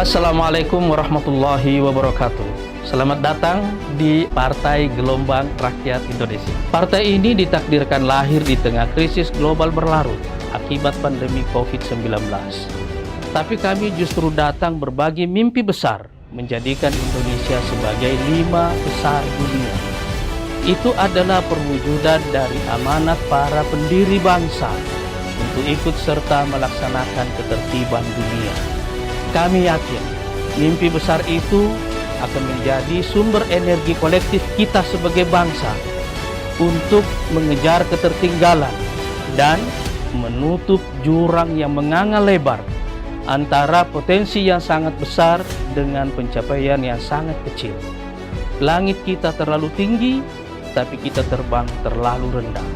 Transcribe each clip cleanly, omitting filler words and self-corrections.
Assalamualaikum warahmatullahi wabarakatuh. Selamat datang di Partai Gelombang Rakyat Indonesia. Partai ini ditakdirkan lahir di tengah krisis global berlarut akibat pandemi COVID-19. Tapi kami justru datang berbagi mimpi besar menjadikan Indonesia sebagai 5 besar dunia. Itu adalah perwujudan dari amanat para pendiri bangsa untuk ikut serta melaksanakan ketertiban dunia. Kami yakin mimpi besar itu akan menjadi sumber energi kolektif kita sebagai bangsa untuk mengejar ketertinggalan dan menutup jurang yang menganga lebar antara potensi yang sangat besar dengan pencapaian yang sangat kecil. Langit kita terlalu tinggi, tapi kita terbang terlalu rendah.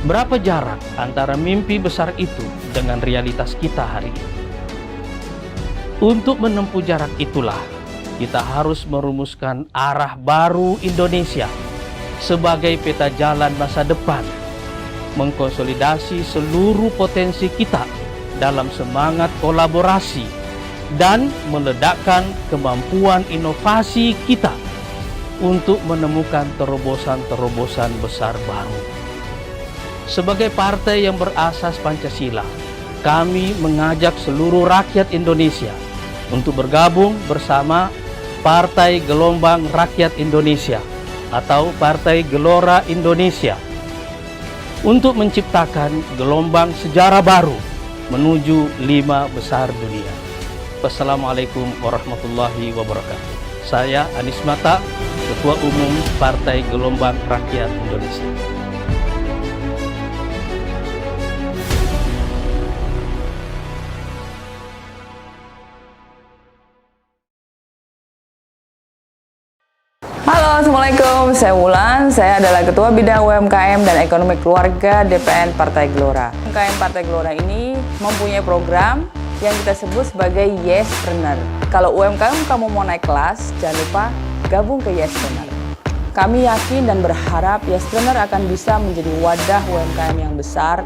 Berapa jarak antara mimpi besar itu dengan realitas kita hari ini? Untuk menempuh jarak itulah, kita harus merumuskan arah baru Indonesia sebagai peta jalan masa depan, mengkonsolidasi seluruh potensi kita dalam semangat kolaborasi, dan meledakkan kemampuan inovasi kita untuk menemukan terobosan-terobosan besar baru. Sebagai partai yang berasas Pancasila, kami mengajak seluruh rakyat Indonesia untuk bergabung bersama Partai Gelombang Rakyat Indonesia atau Partai Gelora Indonesia untuk menciptakan gelombang sejarah baru menuju 5 besar dunia. Wassalamualaikum warahmatullahi wabarakatuh. Saya Anies Mata, Ketua Umum Partai Gelombang Rakyat Indonesia. Halo, Assalamualaikum. Saya Wulan. Saya adalah Ketua Bidang UMKM dan Ekonomi Keluarga DPN Partai Gelora. UMKM Partai Gelora ini mempunyai program yang kita sebut sebagai Yespreneur. Kalau UMKM kamu mau naik kelas, jangan lupa gabung ke Yespreneur. Kami yakin dan berharap Yespreneur akan bisa menjadi wadah UMKM yang besar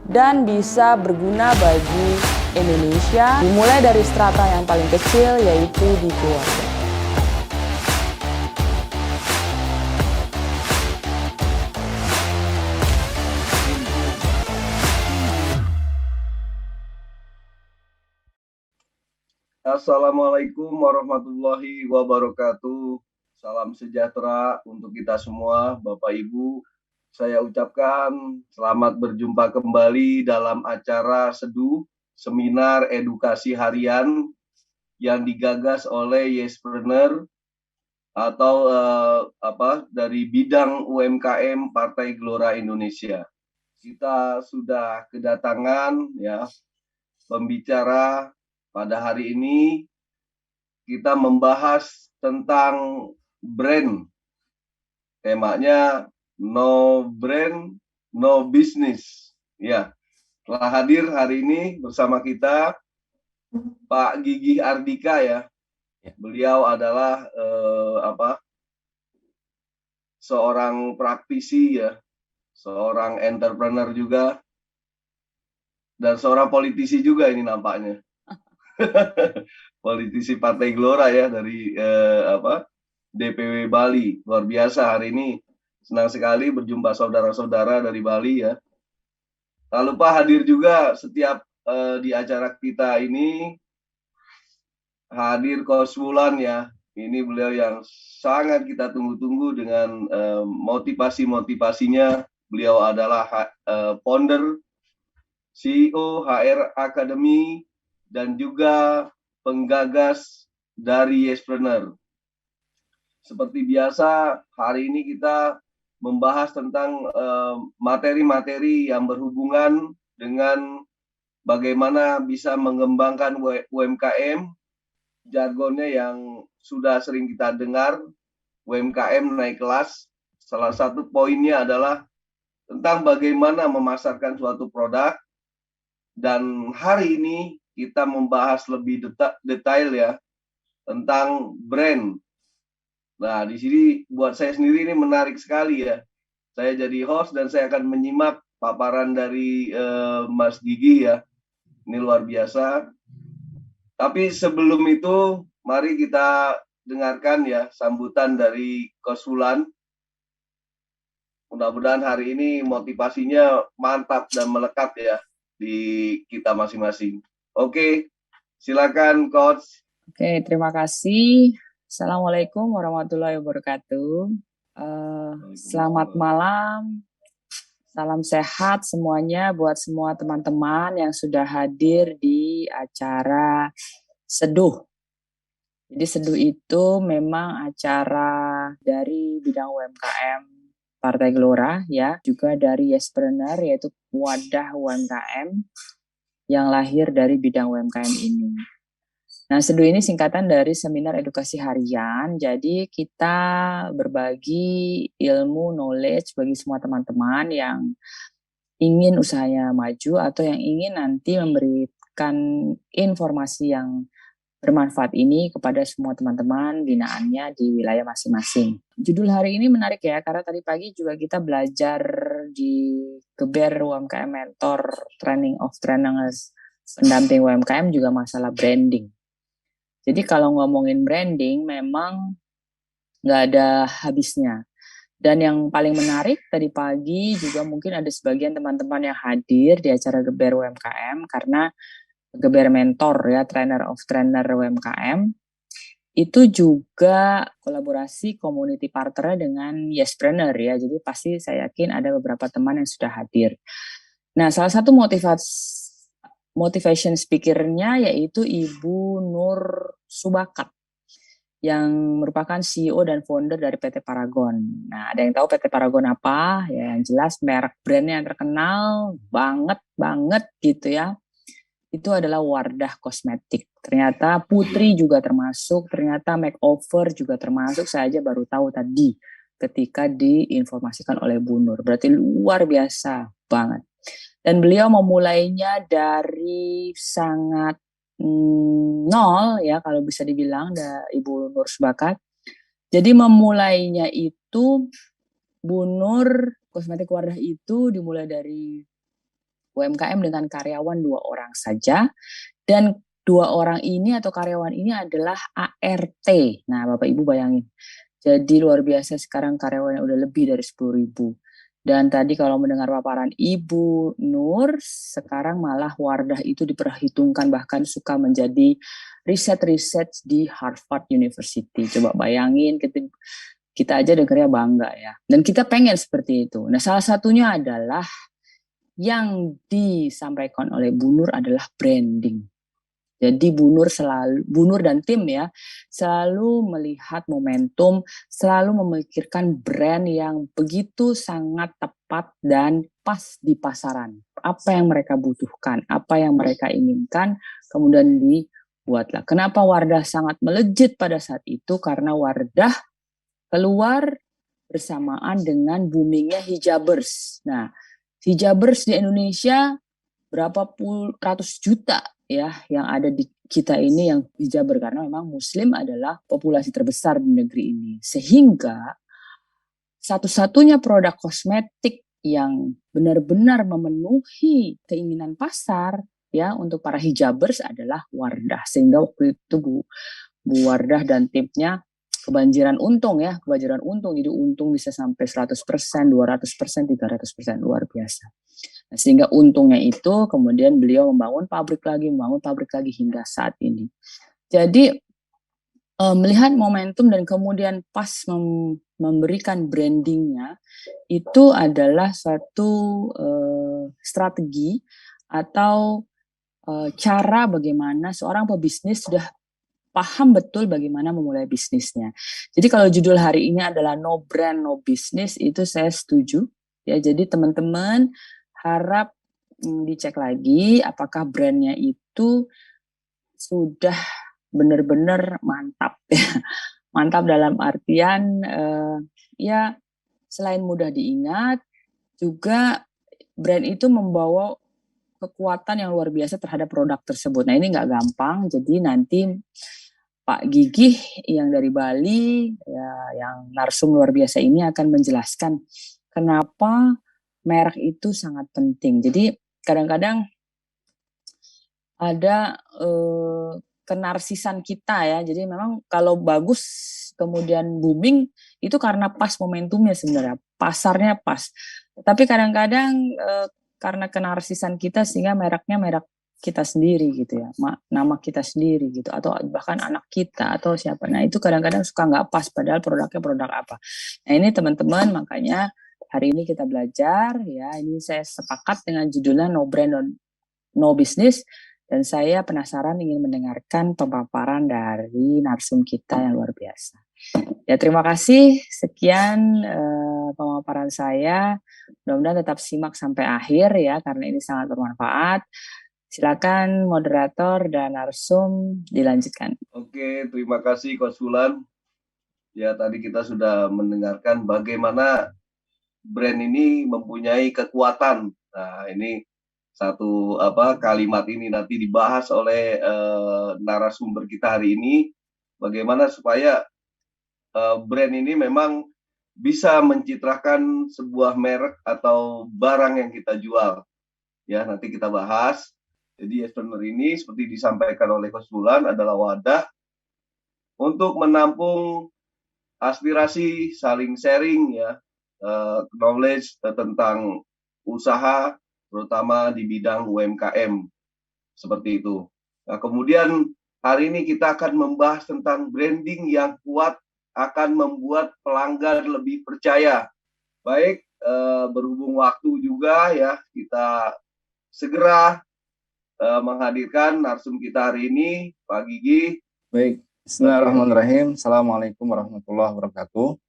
dan bisa berguna bagi Indonesia, dimulai dari strata yang paling kecil, yaitu di keluarga. Assalamualaikum warahmatullahi wabarakatuh. Salam sejahtera untuk kita semua, Bapak Ibu. Saya ucapkan selamat berjumpa kembali dalam acara Seduh, Seminar Edukasi Harian yang digagas oleh Yespreneur atau dari bidang UMKM Partai Gelora Indonesia. Kita sudah kedatangan pembicara. Pada hari ini kita membahas tentang brand. Temanya No Brand, No Business. Ya, telah hadir hari ini bersama kita Pak Gigih Ardika ya. Beliau adalah seorang praktisi ya, seorang entrepreneur juga, dan seorang politisi juga ini nampaknya. Politisi Partai Gelora ya dari DPW Bali. Luar biasa hari ini, senang sekali berjumpa saudara-saudara dari Bali ya. Tak lupa hadir juga setiap di acara kita ini hadir Coach Wulan ya. Ini beliau yang sangat kita tunggu-tunggu dengan motivasi-motivasinya. Beliau adalah founder, CEO HR Academy, dan juga penggagas dari Yespreneur. Seperti biasa, hari ini kita membahas tentang materi-materi yang berhubungan dengan bagaimana bisa mengembangkan UMKM, jargonnya yang sudah sering kita dengar, UMKM naik kelas. Salah satu poinnya adalah tentang bagaimana memasarkan suatu produk, dan hari ini kita membahas lebih detail ya tentang brand. Nah, di sini buat saya sendiri ini menarik sekali ya. Saya jadi host dan saya akan menyimak paparan dari Mas Gigih ya. Ini luar biasa. Tapi sebelum itu, mari kita dengarkan ya sambutan dari Coach Wulan. Mudah-mudahan hari ini motivasinya mantap dan melekat ya di kita masing-masing. Oke, silakan Coach. Oke, terima kasih. Assalamualaikum warahmatullahi wabarakatuh. Selamat malam, salam sehat semuanya buat semua teman-teman yang sudah hadir di acara Seduh. Jadi Seduh itu memang acara dari bidang UMKM Partai Gelora ya, juga dari Yespreneur yaitu wadah UMKM yang lahir dari bidang UMKM ini. Nah, Seduh ini singkatan dari Seminar Edukasi Harian. Jadi kita berbagi ilmu, knowledge bagi semua teman-teman yang ingin usahanya maju atau yang ingin nanti memberikan informasi yang bermanfaat ini kepada semua teman-teman binaannya di wilayah masing-masing. Judul hari ini menarik ya, karena tadi pagi juga kita belajar di Geber UMKM Mentor Training of Trainers pendamping UMKM juga masalah branding. Jadi kalau ngomongin branding memang nggak ada habisnya. Dan yang paling menarik tadi pagi juga mungkin ada sebagian teman-teman yang hadir di acara Geber UMKM karena Geber Mentor ya, Trainer of Trainer UMKM, itu juga kolaborasi community partner dengan Yespreneur ya, jadi pasti saya yakin ada beberapa teman yang sudah hadir. Nah, salah satu motivation speaker-nya yaitu Ibu Nur Subakat, yang merupakan CEO dan founder dari PT Paragon. Nah, ada yang tahu PT Paragon apa? Ya, yang jelas merek brandnya yang terkenal banget gitu ya. Itu adalah Wardah Kosmetik. Ternyata Putri juga termasuk, ternyata makeover juga termasuk. Saya aja baru tahu tadi ketika diinformasikan oleh Bu Nur. Berarti luar biasa banget. Dan beliau memulainya dari sangat nol ya kalau bisa dibilang, Ibu Nur Subakat. Jadi memulainya itu Bu Nur Kosmetik Wardah itu dimulai dari UMKM dengan karyawan 2 orang saja, dan 2 orang ini atau karyawan ini adalah ART. Nah, Bapak Ibu bayangin. Jadi luar biasa sekarang karyawannya udah lebih dari 10.000. Dan tadi kalau mendengar paparan Ibu Nur, sekarang malah Wardah itu diperhitungkan bahkan suka menjadi riset-riset di Harvard University. Coba bayangin, kita aja dengarnya bangga ya. Dan kita pengen seperti itu. Nah, salah satunya adalah yang disampaikan oleh Bu Nur adalah branding. Jadi Bu Nur dan tim ya, selalu melihat momentum, selalu memikirkan brand yang begitu sangat tepat dan pas di pasaran. Apa yang mereka butuhkan, apa yang mereka inginkan, kemudian dibuatlah. Kenapa Wardah sangat melejit pada saat itu? Karena Wardah keluar bersamaan dengan boomingnya hijabers. Nah, hijabers di Indonesia berapa ratus juta ya yang ada di kita ini yang hijaber, karena memang Muslim adalah populasi terbesar di negeri ini. Sehingga satu-satunya produk kosmetik yang benar-benar memenuhi keinginan pasar ya untuk para hijabers adalah Wardah. Sehingga waktu itu Bu Wardah dan timnya kebanjiran untung. Jadi untung bisa sampai 100%, 200%, 300%, luar biasa. Nah, sehingga untungnya itu kemudian beliau membangun pabrik lagi hingga saat ini. Jadi melihat momentum dan kemudian pas memberikan brandingnya itu adalah suatu strategi atau cara bagaimana seorang pebisnis sudah paham betul bagaimana memulai bisnisnya. Jadi kalau judul hari ini adalah No Brand, No Business, itu saya setuju. Ya, jadi teman-teman harap dicek lagi apakah brandnya itu sudah benar-benar mantap. Mantap dalam artian ya selain mudah diingat, juga brand itu membawa kekuatan yang luar biasa terhadap produk tersebut. Nah, ini nggak gampang, jadi nanti Pak Gigih yang dari Bali, ya, yang narsum luar biasa ini akan menjelaskan kenapa merek itu sangat penting. Jadi kadang-kadang ada kenarsisan kita ya. Jadi memang kalau bagus kemudian booming itu karena pas momentumnya sebenarnya, pasarnya pas. Tapi kadang-kadang karena kenarsisan kita sehingga mereknya merek kita sendiri gitu ya, nama kita sendiri gitu, atau bahkan anak kita atau siapa. Nah itu kadang-kadang suka nggak pas padahal produknya produk apa. Nah ini teman-teman makanya hari ini kita belajar ya, ini saya sepakat dengan judulnya No Brand No Business, dan saya penasaran ingin mendengarkan pemaparan dari narsum kita yang luar biasa. Ya terima kasih, sekian pemaparan saya, mudah-mudahan tetap simak sampai akhir ya karena ini sangat bermanfaat. Silakan moderator dan narsum dilanjutkan. Oke, terima kasih Coach Fulan. Ya, tadi kita sudah mendengarkan bagaimana brand ini mempunyai kekuatan. Nah, ini satu kalimat ini nanti dibahas oleh narasumber kita hari ini, bagaimana supaya brand ini memang bisa mencitrakan sebuah merek atau barang yang kita jual. Ya, nanti kita bahas. Jadi Yespreneur ini seperti disampaikan oleh Coach Fulan adalah wadah untuk menampung aspirasi, saling sharing ya, knowledge tentang usaha terutama di bidang UMKM seperti itu. Nah, kemudian hari ini kita akan membahas tentang branding yang kuat akan membuat pelanggan lebih percaya. Baik, berhubung waktu juga ya, kita segera menghadirkan narsum kita hari ini, Pak Gigi. Baik, bismillahirrahmanirrahim. Assalamualaikum warahmatullahi wabarakatuh.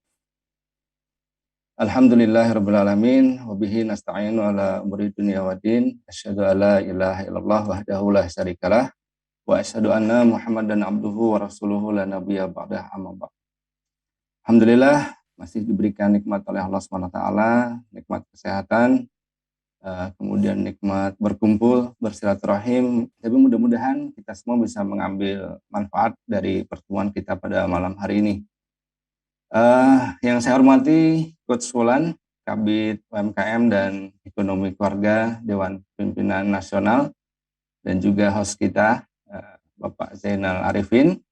Alhamdulillahirrabbilalamin. Wabihi nasta'inu ala umuri dunia wa din. Asyhadu an la ilaha illallah wahdahu la syarikalah. Wa asyhadu anna Muhammadan abduhu wa rasuluhu la nabiyya ba'dah amma ba'd. Alhamdulillah masih diberikan nikmat oleh Allah SWT, nikmat kesehatan, kemudian nikmat berkumpul, bersilaturahim. Tapi mudah-mudahan kita semua bisa mengambil manfaat dari pertemuan kita pada malam hari ini. Yang saya hormati Coach Fulan, Kabid UMKM dan Ekonomi Keluarga Dewan Pimpinan Nasional, dan juga host kita Bapak Zainal Arifin.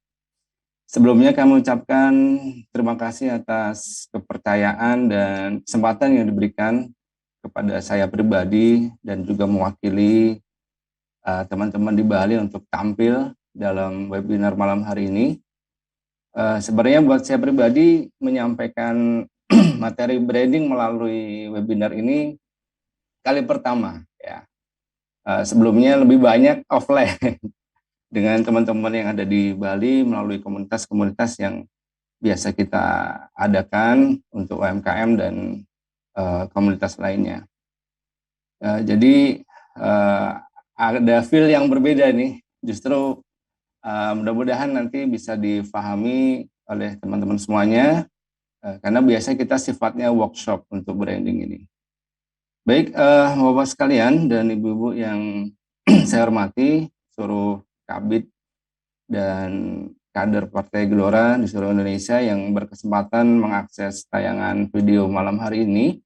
Sebelumnya kami ucapkan terima kasih atas kepercayaan dan kesempatan yang diberikan kepada saya pribadi dan juga mewakili teman-teman di Bali untuk tampil dalam webinar malam hari ini. Sebenarnya buat saya pribadi menyampaikan materi branding melalui webinar ini kali pertama ya. Sebelumnya lebih banyak offline dengan teman-teman yang ada di Bali melalui komunitas-komunitas yang biasa kita adakan untuk UMKM dan komunitas lainnya. Jadi ada feel yang berbeda nih, justru mudah-mudahan nanti bisa difahami oleh teman-teman semuanya, karena biasanya kita sifatnya workshop untuk branding ini. Baik, Bapak sekalian dan Ibu-Ibu yang saya hormati, seluruh kabid dan kader Partai Gelora di seluruh Indonesia yang berkesempatan mengakses tayangan video malam hari ini.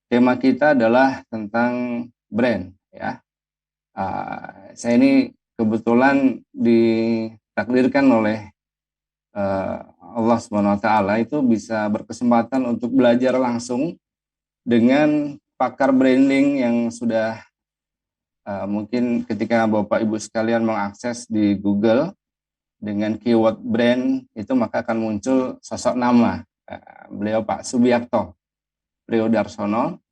Tema kita adalah tentang brand ya. Saya ini kebetulan ditakdirkan oleh Allah SWT itu bisa berkesempatan untuk belajar langsung dengan pakar branding yang sudah mungkin ketika Bapak Ibu sekalian mengakses di Google dengan keyword brand itu maka akan muncul sosok nama beliau Pak Subiakto Priyodarsono,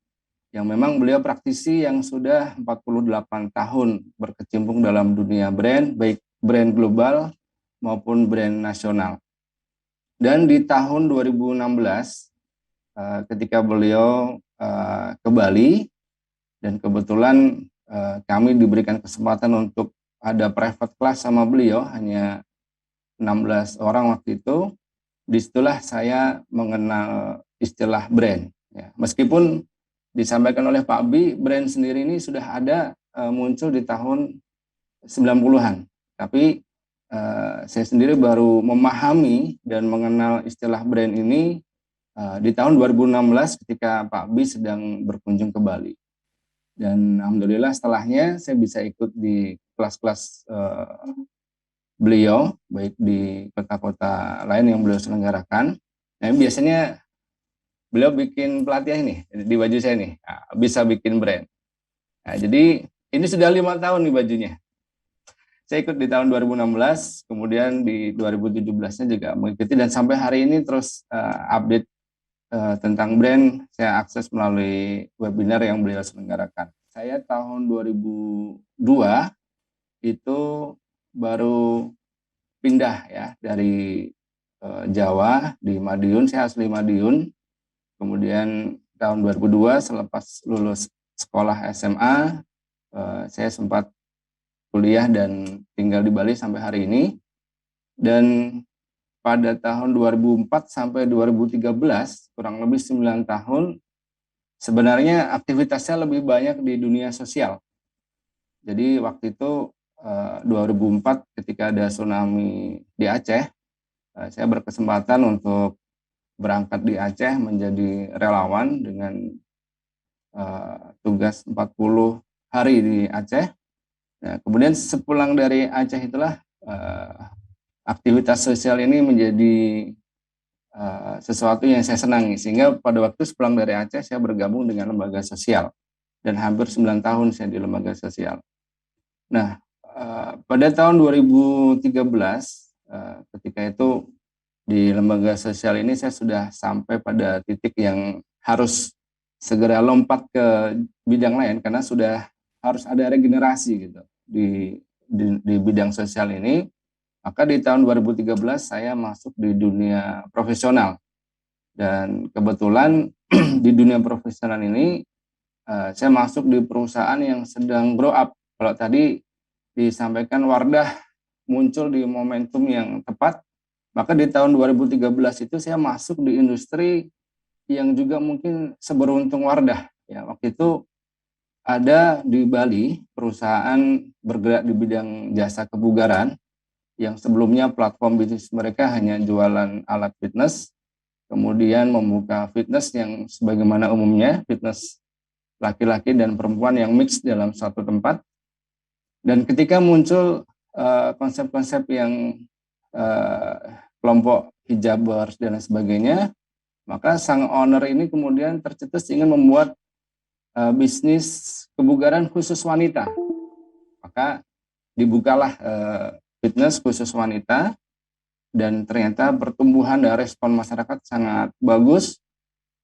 yang memang beliau praktisi yang sudah 48 tahun berkecimpung dalam dunia brand, baik brand global maupun brand nasional. Dan di tahun 2016, ketika beliau ke Bali, dan kebetulan kami diberikan kesempatan untuk ada private class sama beliau, hanya 16 orang waktu itu, disitulah saya mengenal istilah brand. Ya, meskipun disampaikan oleh Pak Bi, brand sendiri ini sudah ada muncul di tahun 90-an. Tapi saya sendiri baru memahami dan mengenal istilah brand ini di tahun 2016 ketika Pak Bi sedang berkunjung ke Bali. Dan alhamdulillah setelahnya saya bisa ikut di kelas-kelas beliau, baik di kota-kota lain yang beliau selenggarakan. Nah, biasanya beliau bikin pelatihan nih di baju saya nih, nah, bisa bikin brand. Nah, jadi ini sudah 5 tahun nih bajunya. Saya ikut di tahun 2016, kemudian di 2017-nya juga mengikuti, dan sampai hari ini terus update tentang brand saya akses melalui webinar yang beliau selenggarakan. Saya tahun 2002 itu baru pindah ya dari Jawa di Madiun, saya asli Madiun. Kemudian tahun 2002 selepas lulus sekolah SMA, saya sempat kuliah dan tinggal di Bali sampai hari ini. Dan pada tahun 2004 sampai 2013, kurang lebih 9 tahun, sebenarnya aktivitasnya lebih banyak di dunia sosial. Jadi waktu itu 2004 ketika ada tsunami di Aceh, saya berkesempatan untuk berangkat di Aceh menjadi relawan dengan tugas 40 hari di Aceh. Nah, kemudian sepulang dari Aceh itulah aktivitas sosial ini menjadi sesuatu yang saya senangi, sehingga pada waktu sepulang dari Aceh saya bergabung dengan lembaga sosial dan hampir 9 tahun saya di lembaga sosial. Nah, pada tahun 2013 ketika itu di lembaga sosial ini saya sudah sampai pada titik yang harus segera lompat ke bidang lain karena sudah harus ada regenerasi gitu di bidang sosial ini. Maka di tahun 2013 saya masuk di dunia profesional, dan kebetulan di dunia profesional ini saya masuk di perusahaan yang sedang grow up. Kalau tadi disampaikan Wardah muncul di momentum yang tepat, maka di tahun 2013 itu saya masuk di industri yang juga mungkin seberuntung Wardah. Ya, waktu itu ada di Bali perusahaan bergerak di bidang jasa kebugaran yang sebelumnya platform bisnis mereka hanya jualan alat fitness, kemudian membuka fitness yang sebagaimana umumnya fitness laki-laki dan perempuan yang mix dalam satu tempat. Dan ketika muncul konsep-konsep yang kelompok hijabers dan lain sebagainya, maka sang owner ini kemudian tercetus ingin membuat bisnis kebugaran khusus wanita. Maka dibukalah fitness khusus wanita, dan ternyata pertumbuhan dan respon masyarakat sangat bagus.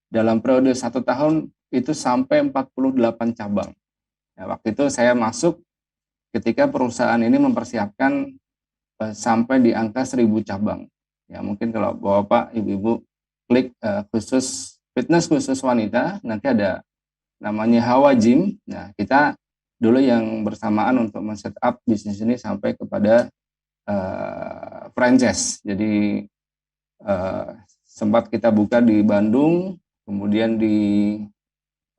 Dalam periode 1 tahun itu sampai 48 cabang. Nah, waktu itu saya masuk ketika perusahaan ini mempersiapkan sampai di angka 1000 cabang. Ya, mungkin kalau Bapak, Ibu-ibu klik khusus fitness khusus wanita, nanti ada namanya Hawa Gym. Nah, kita dulu yang bersamaan untuk men-setup bisnis ini sampai kepada franchise. Jadi sempat kita buka di Bandung, kemudian di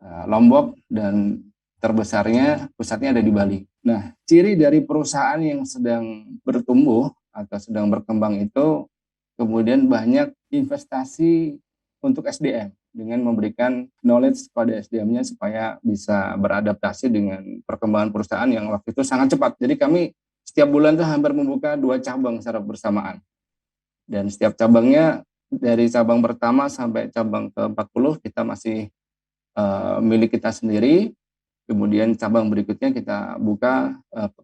Lombok, dan terbesarnya pusatnya ada di Bali. Nah, ciri dari perusahaan yang sedang bertumbuh atau sedang berkembang itu kemudian banyak investasi untuk SDM dengan memberikan knowledge pada SDM-nya supaya bisa beradaptasi dengan perkembangan perusahaan yang waktu itu sangat cepat. Jadi kami setiap bulan tuh hampir membuka 2 cabang secara bersamaan. Dan setiap cabangnya dari cabang pertama sampai cabang ke-40 kita masih milik kita sendiri. Kemudian cabang berikutnya kita buka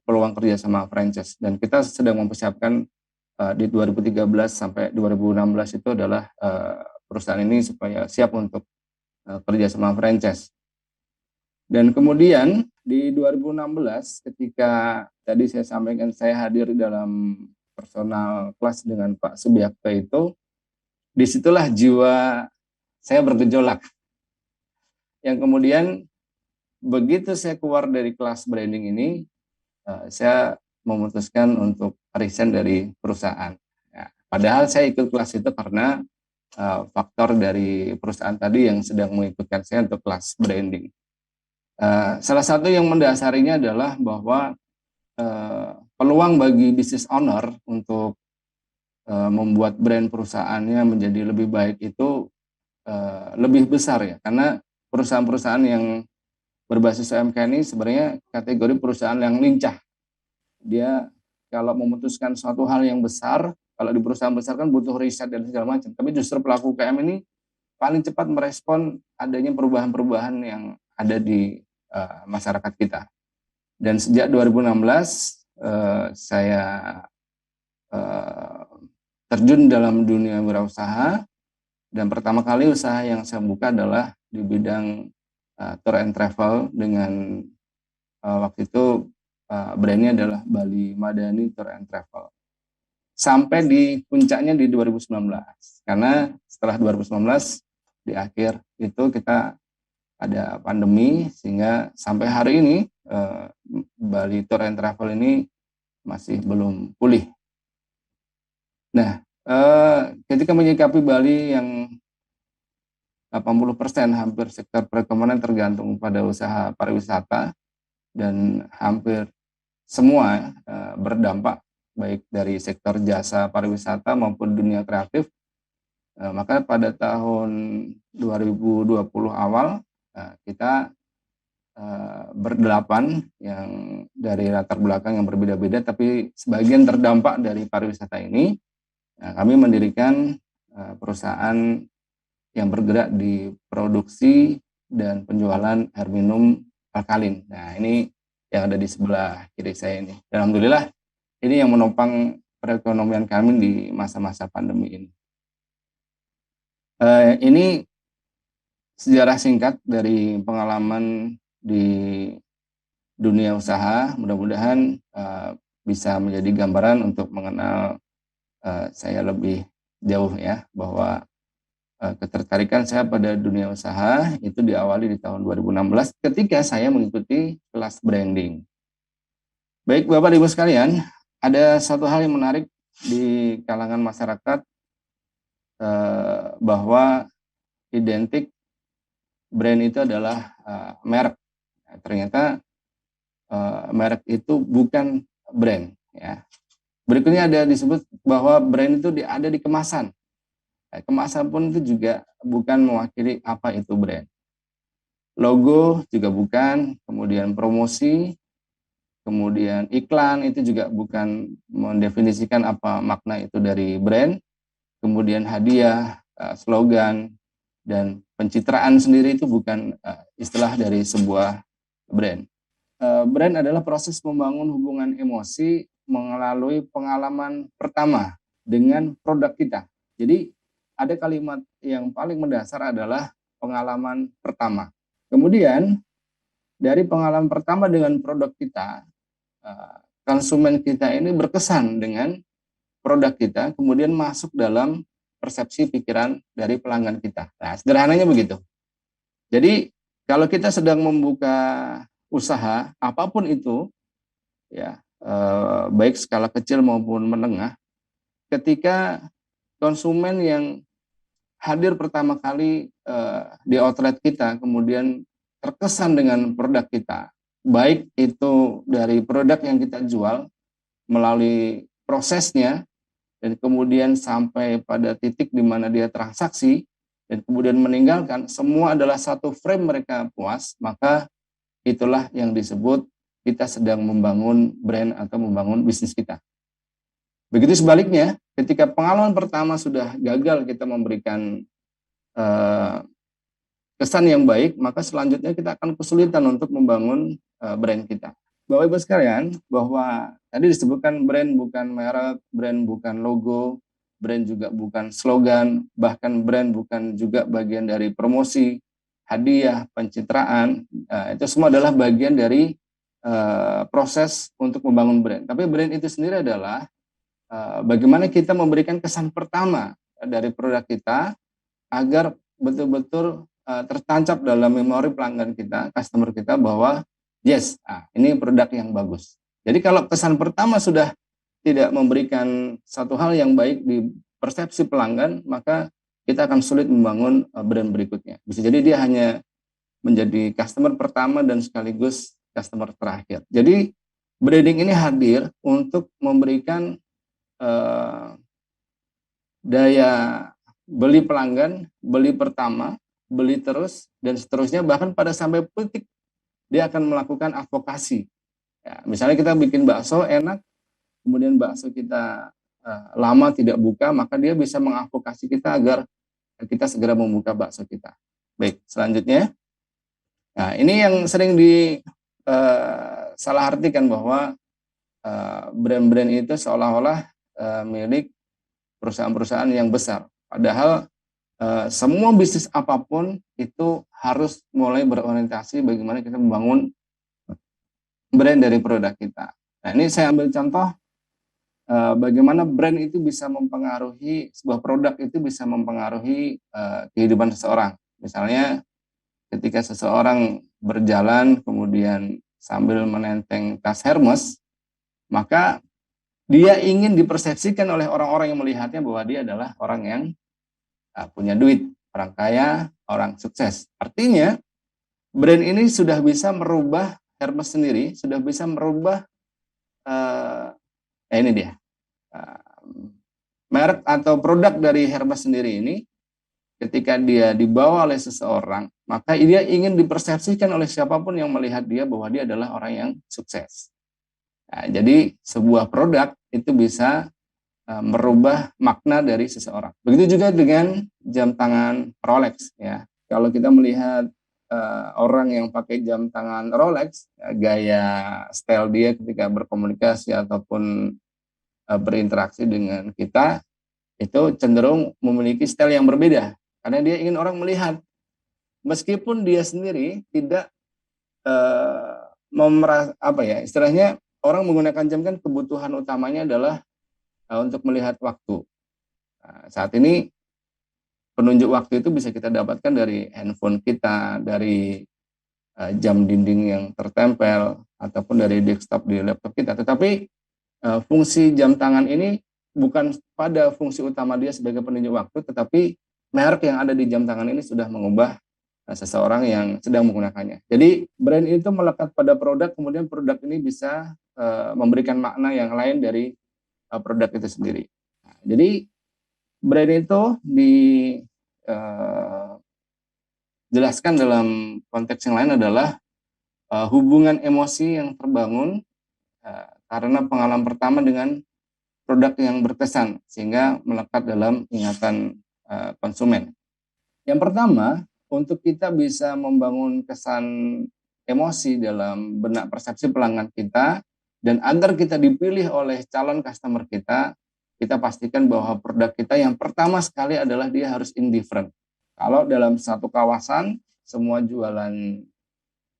peluang kerja sama franchise. Dan kita sedang mempersiapkan di 2013 sampai 2016 itu adalah perusahaan ini supaya siap untuk kerja sama franchise. Dan kemudian di 2016 ketika tadi saya sampaikan saya hadir dalam personal kelas dengan Pak Subiakto itu, disitulah jiwa saya bergejolak. Yang kemudian begitu saya keluar dari kelas branding ini, saya memutuskan untuk resign dari perusahaan. Ya, padahal saya ikut kelas itu karena faktor dari perusahaan tadi yang sedang mengikutkan saya untuk kelas branding. Salah satu yang mendasarinya adalah bahwa peluang bagi business owner untuk membuat brand perusahaannya menjadi lebih baik itu lebih besar ya, karena perusahaan-perusahaan yang berbasis UMKM ini sebenarnya kategori perusahaan yang lincah. Dia kalau memutuskan suatu hal yang besar, kalau di perusahaan besar kan butuh riset dan segala macam. Tapi justru pelaku UKM ini paling cepat merespon adanya perubahan-perubahan yang ada di masyarakat kita. Dan sejak 2016 saya terjun dalam dunia wirausaha, dan pertama kali usaha yang saya buka adalah di bidang tour and travel dengan waktu itu brandnya adalah Bali Madani Tour and Travel. Sampai di puncaknya di 2019, karena setelah 2019 di akhir itu kita ada pandemi, sehingga sampai hari ini Bali Tour and Travel ini masih belum pulih. Nah, ketika menyikapi Bali yang 80% hampir sektor perekonomian tergantung pada usaha pariwisata, dan hampir semua berdampak baik dari sektor jasa pariwisata maupun dunia kreatif, maka pada tahun 2020 awal kita berdelapan yang dari latar belakang yang berbeda-beda, tapi sebagian terdampak dari pariwisata ini, kami mendirikan perusahaan yang bergerak di produksi dan penjualan air minum alkalin. Nah, ini yang ada di sebelah kiri saya ini. Dan alhamdulillah ini yang menopang perekonomian kami di masa-masa pandemi ini. Ini sejarah singkat dari pengalaman di dunia usaha. Mudah-mudahan bisa menjadi gambaran untuk mengenal saya lebih jauh ya, bahwa ketertarikan saya pada dunia usaha itu diawali di tahun 2016 ketika saya mengikuti kelas branding. Baik Bapak Ibu sekalian, ada satu hal yang menarik di kalangan masyarakat, bahwa identik brand itu adalah merek. Ternyata merek itu bukan brand ya. Berikutnya ada disebut bahwa brand itu ada di kemasan. Kemasan pun itu juga bukan mewakili apa itu brand. Logo juga bukan, kemudian promosi, kemudian iklan itu juga bukan mendefinisikan apa makna itu dari brand. Kemudian hadiah, slogan, dan pencitraan sendiri itu bukan istilah dari sebuah brand. Brand adalah proses membangun hubungan emosi melalui pengalaman pertama dengan produk kita. Jadi ada kalimat yang paling mendasar adalah pengalaman pertama. Kemudian dari pengalaman pertama dengan produk kita, konsumen kita ini berkesan dengan produk kita, kemudian masuk dalam persepsi pikiran dari pelanggan kita. Nah, sederhananya begitu. Jadi kalau kita sedang membuka usaha apapun itu, ya baik skala kecil maupun menengah, ketika konsumen yang hadir pertama kali di outlet kita, kemudian terkesan dengan produk kita, baik itu dari produk yang kita jual melalui prosesnya, dan kemudian sampai pada titik di mana dia transaksi, dan kemudian meninggalkan, semua adalah satu frame mereka puas, maka itulah yang disebut kita sedang membangun brand atau membangun bisnis kita. Begitu sebaliknya, ketika pengalaman pertama sudah gagal kita memberikan kesan yang baik, maka selanjutnya kita akan kesulitan untuk membangun brand kita. Bapak Ibu sekalian, bahwa tadi disebutkan brand bukan merek, brand bukan logo, brand juga bukan slogan, bahkan brand bukan juga bagian dari promosi, hadiah, pencitraan, itu semua adalah bagian dari proses untuk membangun brand. Tapi brand itu sendiri adalah bagaimana kita memberikan kesan pertama dari produk kita agar betul-betul tertancap dalam memori pelanggan kita, customer kita, bahwa yes, ini produk yang bagus. Jadi kalau kesan pertama sudah tidak memberikan satu hal yang baik di persepsi pelanggan, maka kita akan sulit membangun brand berikutnya. Bisa jadi dia hanya menjadi customer pertama dan sekaligus customer terakhir. Jadi branding ini hadir untuk memberikan daya beli pelanggan, beli pertama, beli terus, dan seterusnya, bahkan pada sampai titik dia akan melakukan advokasi. Ya, misalnya kita bikin bakso enak, kemudian bakso kita lama tidak buka, maka dia bisa mengadvokasi kita agar kita segera membuka bakso kita. Baik, selanjutnya. Nah, ini yang sering salah artikan bahwa brand-brand itu seolah-olah milik perusahaan-perusahaan yang besar. Padahal semua bisnis apapun itu harus mulai berorientasi bagaimana kita membangun brand dari produk kita. Nah, ini saya ambil contoh bagaimana brand itu bisa mempengaruhi, sebuah produk itu bisa mempengaruhi kehidupan seseorang. Misalnya ketika seseorang berjalan kemudian sambil menenteng tas Hermes, maka dia ingin dipersepsikan oleh orang-orang yang melihatnya bahwa dia adalah orang yang punya duit, orang kaya, orang sukses. Artinya brand ini sudah bisa merubah Hermes sendiri, sudah bisa merubah ini dia merek atau produk dari Hermes sendiri ini. Ketika dia dibawa oleh seseorang, maka dia ingin dipersepsikan oleh siapapun yang melihat dia bahwa dia adalah orang yang sukses. Nah, jadi sebuah produk itu bisa merubah makna dari seseorang. Begitu juga dengan jam tangan Rolex. Ya, kalau kita melihat orang yang pakai jam tangan Rolex, gaya style dia ketika berkomunikasi ataupun berinteraksi dengan kita itu cenderung memiliki style yang berbeda. Karena dia ingin orang melihat, meskipun dia sendiri tidak istilahnya orang menggunakan jam kan kebutuhan utamanya adalah untuk melihat waktu. Nah, saat ini penunjuk waktu itu bisa kita dapatkan dari handphone kita, dari jam dinding yang tertempel, ataupun dari desktop di laptop kita. Tetapi fungsi jam tangan ini bukan pada fungsi utama dia sebagai penunjuk waktu, tetapi merek yang ada di jam tangan ini sudah mengubah seseorang yang sedang menggunakannya. Jadi brand itu melekat pada produk, kemudian produk ini bisa memberikan makna yang lain dari produk itu sendiri. Nah, jadi brand itu dijelaskan dalam konteks yang lain adalah hubungan emosi yang terbangun karena pengalaman pertama dengan produk yang berkesan sehingga melekat dalam ingatan konsumen. Yang pertama, untuk kita bisa membangun kesan emosi dalam benak persepsi pelanggan kita dan agar kita dipilih oleh calon customer kita pastikan bahwa produk kita yang pertama sekali adalah dia harus indifferent. Kalau dalam satu kawasan semua jualan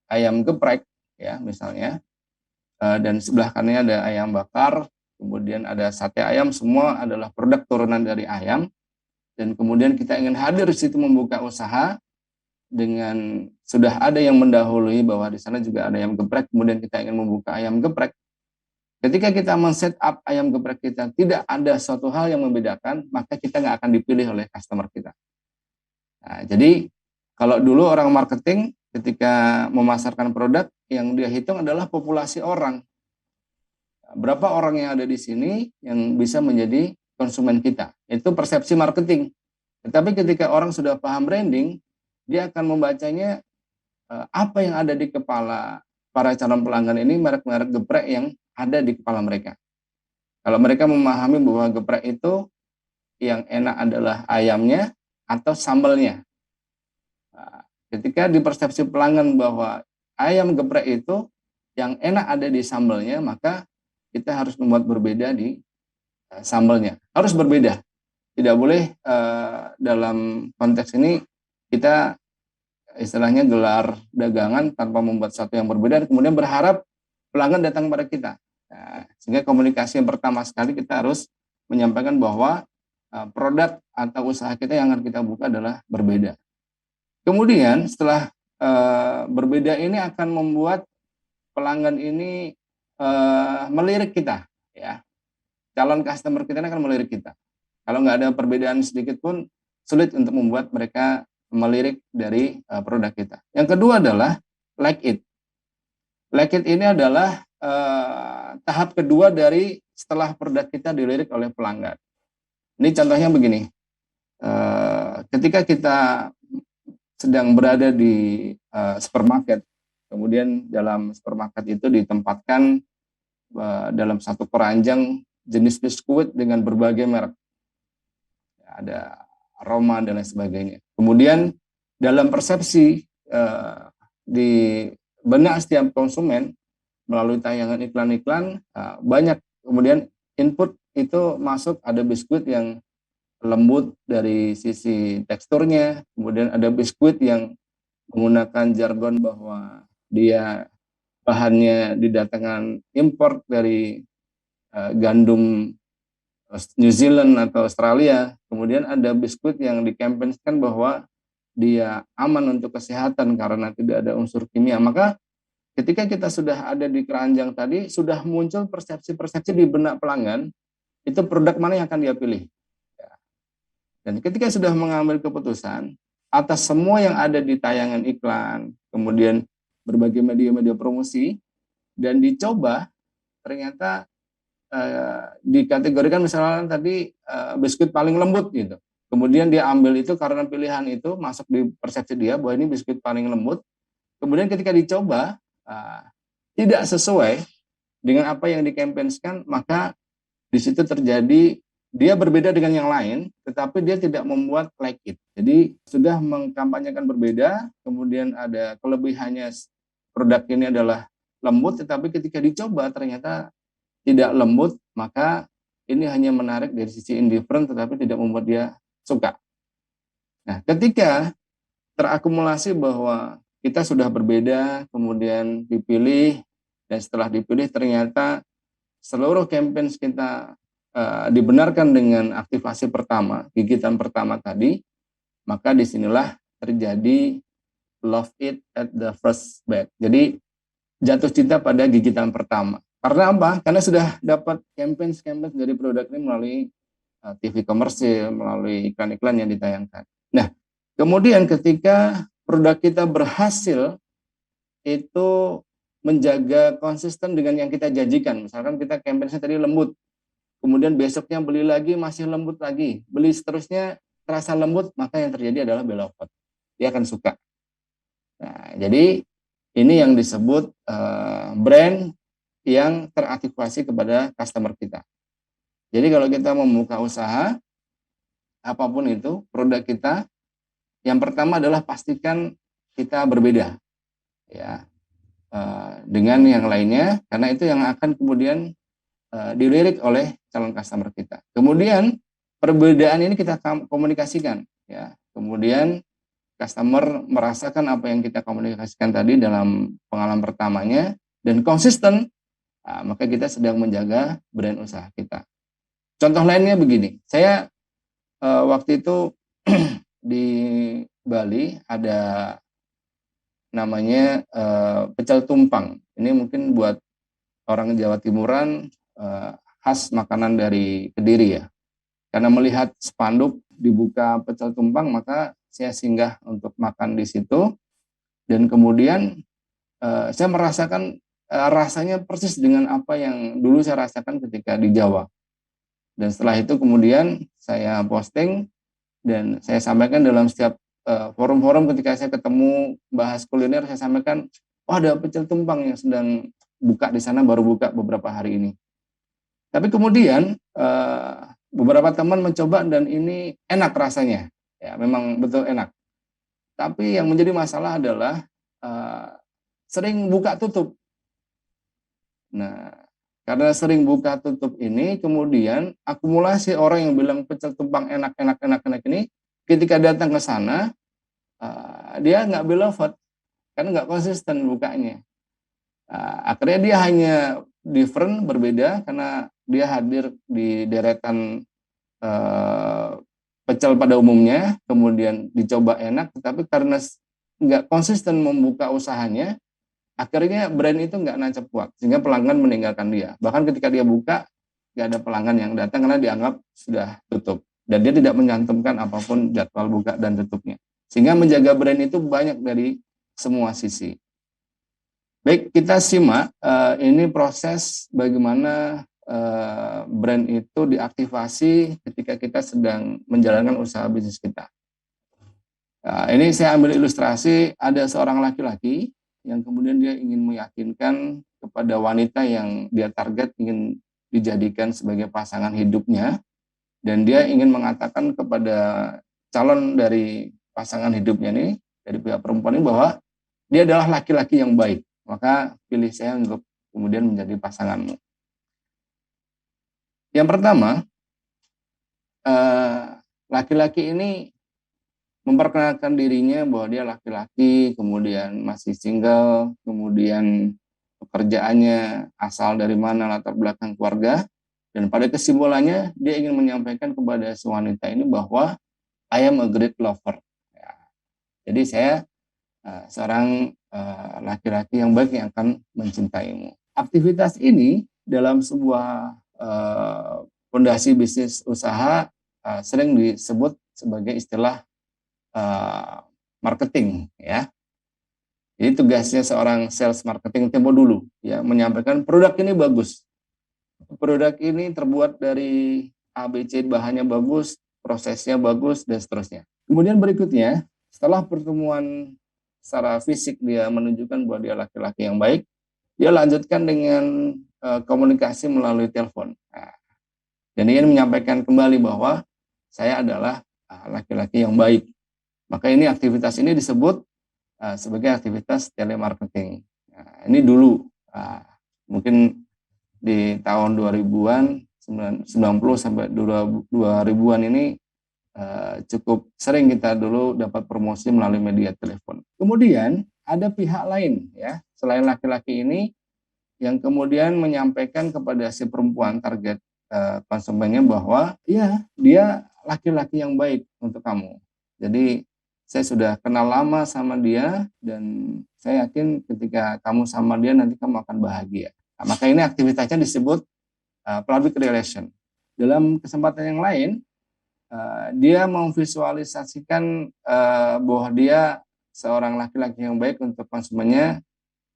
ayam geprek ya misalnya dan sebelah kanannya ada ayam bakar, kemudian ada sate ayam, semua adalah produk turunan dari ayam. Dan kemudian kita ingin hadir di situ membuka usaha dengan sudah ada yang mendahului bahwa di sana juga ada ayam geprek, kemudian kita ingin membuka ayam geprek. Ketika kita men-set up ayam geprek kita, tidak ada suatu hal yang membedakan, maka kita nggak akan dipilih oleh customer kita. Nah, jadi kalau dulu orang marketing ketika memasarkan produk, yang dia hitung adalah populasi orang. Berapa orang yang ada di sini yang bisa menjadi konsumen kita. Itu persepsi marketing. Tetapi ketika orang sudah paham branding, dia akan membacanya apa yang ada di kepala para calon pelanggan ini, merek-merek geprek yang ada di kepala mereka. Kalau mereka memahami bahwa geprek itu yang enak adalah ayamnya atau sambalnya. Nah, ketika di persepsi pelanggan bahwa ayam geprek itu yang enak ada di sambalnya, maka kita harus membuat berbeda di sambalnya. Harus berbeda. Tidak boleh dalam konteks ini kita istilahnya gelar dagangan tanpa membuat sesuatu yang berbeda, kemudian berharap pelanggan datang pada kita. Nah, sehingga komunikasi yang pertama sekali kita harus menyampaikan bahwa produk atau usaha kita yang akan kita buka adalah berbeda. Kemudian setelah berbeda ini akan membuat pelanggan ini melirik kita, ya. Calon customer kita akan melirik kita. Kalau nggak ada perbedaan sedikit pun sulit untuk membuat mereka melirik dari produk kita. Yang kedua adalah like it. Like it ini adalah tahap kedua dari setelah produk kita dilirik oleh pelanggan. Ini contohnya begini. Ketika kita sedang berada di supermarket, kemudian dalam supermarket itu ditempatkan dalam satu keranjang jenis biskuit dengan berbagai merek. Ada aroma dan lain sebagainya. Kemudian dalam persepsi di benak setiap konsumen melalui tayangan iklan-iklan, banyak kemudian input itu masuk, ada biskuit yang lembut dari sisi teksturnya, kemudian ada biskuit yang menggunakan jargon bahwa dia bahannya didatangkan import dari gandum New Zealand atau Australia. Kemudian ada biskuit yang dikampanyekan bahwa dia aman untuk kesehatan karena tidak ada unsur kimia. Maka ketika kita sudah ada di keranjang tadi, sudah muncul persepsi-persepsi di benak pelanggan, itu produk mana yang akan dia pilih. Dan ketika sudah mengambil keputusan, atas semua yang ada di tayangan iklan, kemudian berbagai media-media promosi, dan dicoba, ternyata dikategorikan misalnya tadi biskuit paling lembut gitu. Kemudian dia ambil itu karena pilihan itu masuk di persepsi dia bahwa ini biskuit paling lembut. Kemudian ketika dicoba tidak sesuai dengan apa yang dikampanyekan, maka di situ terjadi dia berbeda dengan yang lain, tetapi dia tidak membuat like it. Jadi sudah mengkampanyekan berbeda, kemudian ada kelebihannya produk ini adalah lembut, tetapi ketika dicoba ternyata tidak lembut, maka ini hanya menarik dari sisi indifferent tetapi tidak membuat dia suka. Nah, ketika terakumulasi bahwa kita sudah berbeda, kemudian dipilih, dan setelah dipilih ternyata seluruh campaign kita dibenarkan dengan aktivasi pertama, gigitan pertama tadi, maka disinilah terjadi love it at the first bite. Jadi jatuh cinta pada gigitan pertama. Karena apa? Karena sudah dapat campaign dari produk ini melalui TV komersil, melalui iklan-iklan yang ditayangkan. Nah, kemudian ketika produk kita berhasil itu menjaga konsisten dengan yang kita janjikan. Misalkan kita campaign-nya tadi lembut, kemudian besoknya beli lagi masih lembut lagi, beli seterusnya terasa lembut, maka yang terjadi adalah belokot. Dia akan suka. Nah, jadi ini yang disebut brand yang teraktivasi kepada customer kita. Jadi kalau kita membuka usaha, apapun itu, produk kita, yang pertama adalah pastikan kita berbeda ya dengan yang lainnya, karena itu yang akan kemudian dilirik oleh calon customer kita. Kemudian perbedaan ini kita komunikasikan ya. Kemudian customer merasakan apa yang kita komunikasikan tadi dalam pengalaman pertamanya dan konsisten. Maka kita sedang menjaga brand usaha kita. Contoh lainnya begini, saya waktu itu di Bali ada namanya pecel tumpang. Ini mungkin buat orang Jawa Timuran khas makanan dari Kediri ya. Karena melihat spanduk dibuka pecel tumpang, maka saya singgah untuk makan di situ. Dan kemudian saya merasakan rasanya persis dengan apa yang dulu saya rasakan ketika di Jawa. Dan setelah itu kemudian saya posting dan saya sampaikan dalam setiap forum-forum ketika saya ketemu bahas kuliner, saya sampaikan, ada pecel tumpang yang sedang buka di sana, baru buka beberapa hari ini. Tapi kemudian beberapa teman mencoba dan ini enak rasanya, ya memang betul enak. Tapi yang menjadi masalah adalah sering buka tutup. Nah, karena sering buka tutup ini, kemudian akumulasi orang yang bilang pecel tumpang enak ini, ketika datang ke sana, dia nggak beloved, karena nggak konsisten bukanya. Akhirnya dia hanya different, berbeda, karena dia hadir di deretan pecel pada umumnya, kemudian dicoba enak, tetapi karena nggak konsisten membuka usahanya, akhirnya brand itu nggak nancap kuat, sehingga pelanggan meninggalkan dia. Bahkan ketika dia buka, nggak ada pelanggan yang datang karena dianggap sudah tutup. Dan dia tidak mencantumkan apapun jadwal buka dan tutupnya. Sehingga menjaga brand itu banyak dari semua sisi. Baik, kita simak ini proses bagaimana brand itu diaktifasi ketika kita sedang menjalankan usaha bisnis kita. Ini saya ambil ilustrasi, ada seorang laki-laki yang kemudian dia ingin meyakinkan kepada kepada wanita yang dia target ingin dijadikan sebagai pasangan hidupnya, dan dia ingin mengatakan kepada calon dari pasangan hidupnya ini, dari pihak perempuan ini, bahwa dia adalah laki-laki yang baik, maka pilih saya untuk kemudian menjadi pasanganmu. Yang pertama, laki-laki ini memperkenalkan dirinya bahwa dia laki-laki, kemudian masih single, kemudian pekerjaannya asal dari mana, latar belakang keluarga, dan pada kesimpulannya dia ingin menyampaikan kepada si wanita ini bahwa I am a great lover. Ya. Jadi saya seorang laki-laki yang baik yang akan mencintaimu. Aktivitas ini dalam sebuah fondasi bisnis usaha sering disebut sebagai istilah marketing, ya. Jadi tugasnya seorang sales marketing tempo dulu, ya, menyampaikan produk ini bagus, produk ini terbuat dari ABC, bahannya bagus, prosesnya bagus, dan seterusnya. Kemudian berikutnya, setelah pertemuan secara fisik dia menunjukkan bahwa dia laki-laki yang baik, dia lanjutkan dengan komunikasi melalui telepon. Nah, dan dia menyampaikan kembali bahwa saya adalah laki-laki yang baik. Maka ini aktivitas ini disebut sebagai aktivitas telemarketing. Nah, ini dulu mungkin di tahun 2000-an, 90 sampai 2000-an ini cukup sering kita dulu dapat promosi melalui media telepon. Kemudian ada pihak lain, ya, selain laki-laki ini yang kemudian menyampaikan kepada si perempuan target konsumennya bahwa ya, dia laki-laki yang baik untuk kamu. Jadi saya sudah kenal lama sama dia dan saya yakin ketika kamu sama dia nanti kamu akan bahagia. Nah, maka ini aktivitasnya disebut public relation. Dalam kesempatan yang lain, dia memvisualisasikan bahwa dia seorang laki-laki yang baik untuk konsumennya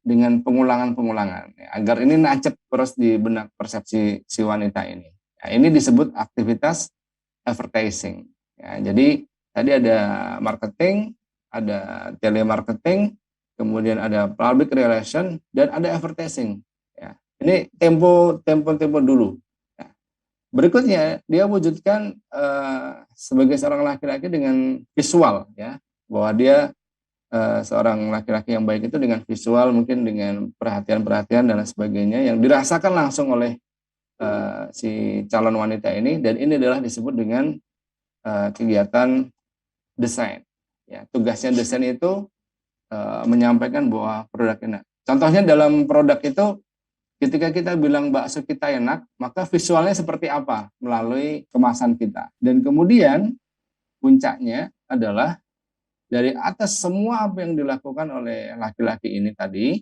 dengan pengulangan-pengulangan, ya, agar ini nancep terus di benak persepsi si wanita ini. Nah, ini disebut aktivitas advertising. Ya, jadi tadi ada marketing, ada telemarketing, kemudian ada public relation, dan ada advertising. Ya, ini tempo dulu. Ya. Berikutnya dia wujudkan sebagai seorang laki-laki dengan visual, ya, bahwa dia seorang laki-laki yang baik itu dengan visual, mungkin dengan perhatian-perhatian dan lain sebagainya yang dirasakan langsung oleh si calon wanita ini, dan ini adalah disebut dengan kegiatan desain. Ya, tugasnya desain itu menyampaikan bahwa produk enak. Contohnya dalam produk itu, ketika kita bilang bakso kita enak, maka visualnya seperti apa melalui kemasan kita. Dan kemudian puncaknya adalah dari atas semua apa yang dilakukan oleh laki-laki ini tadi,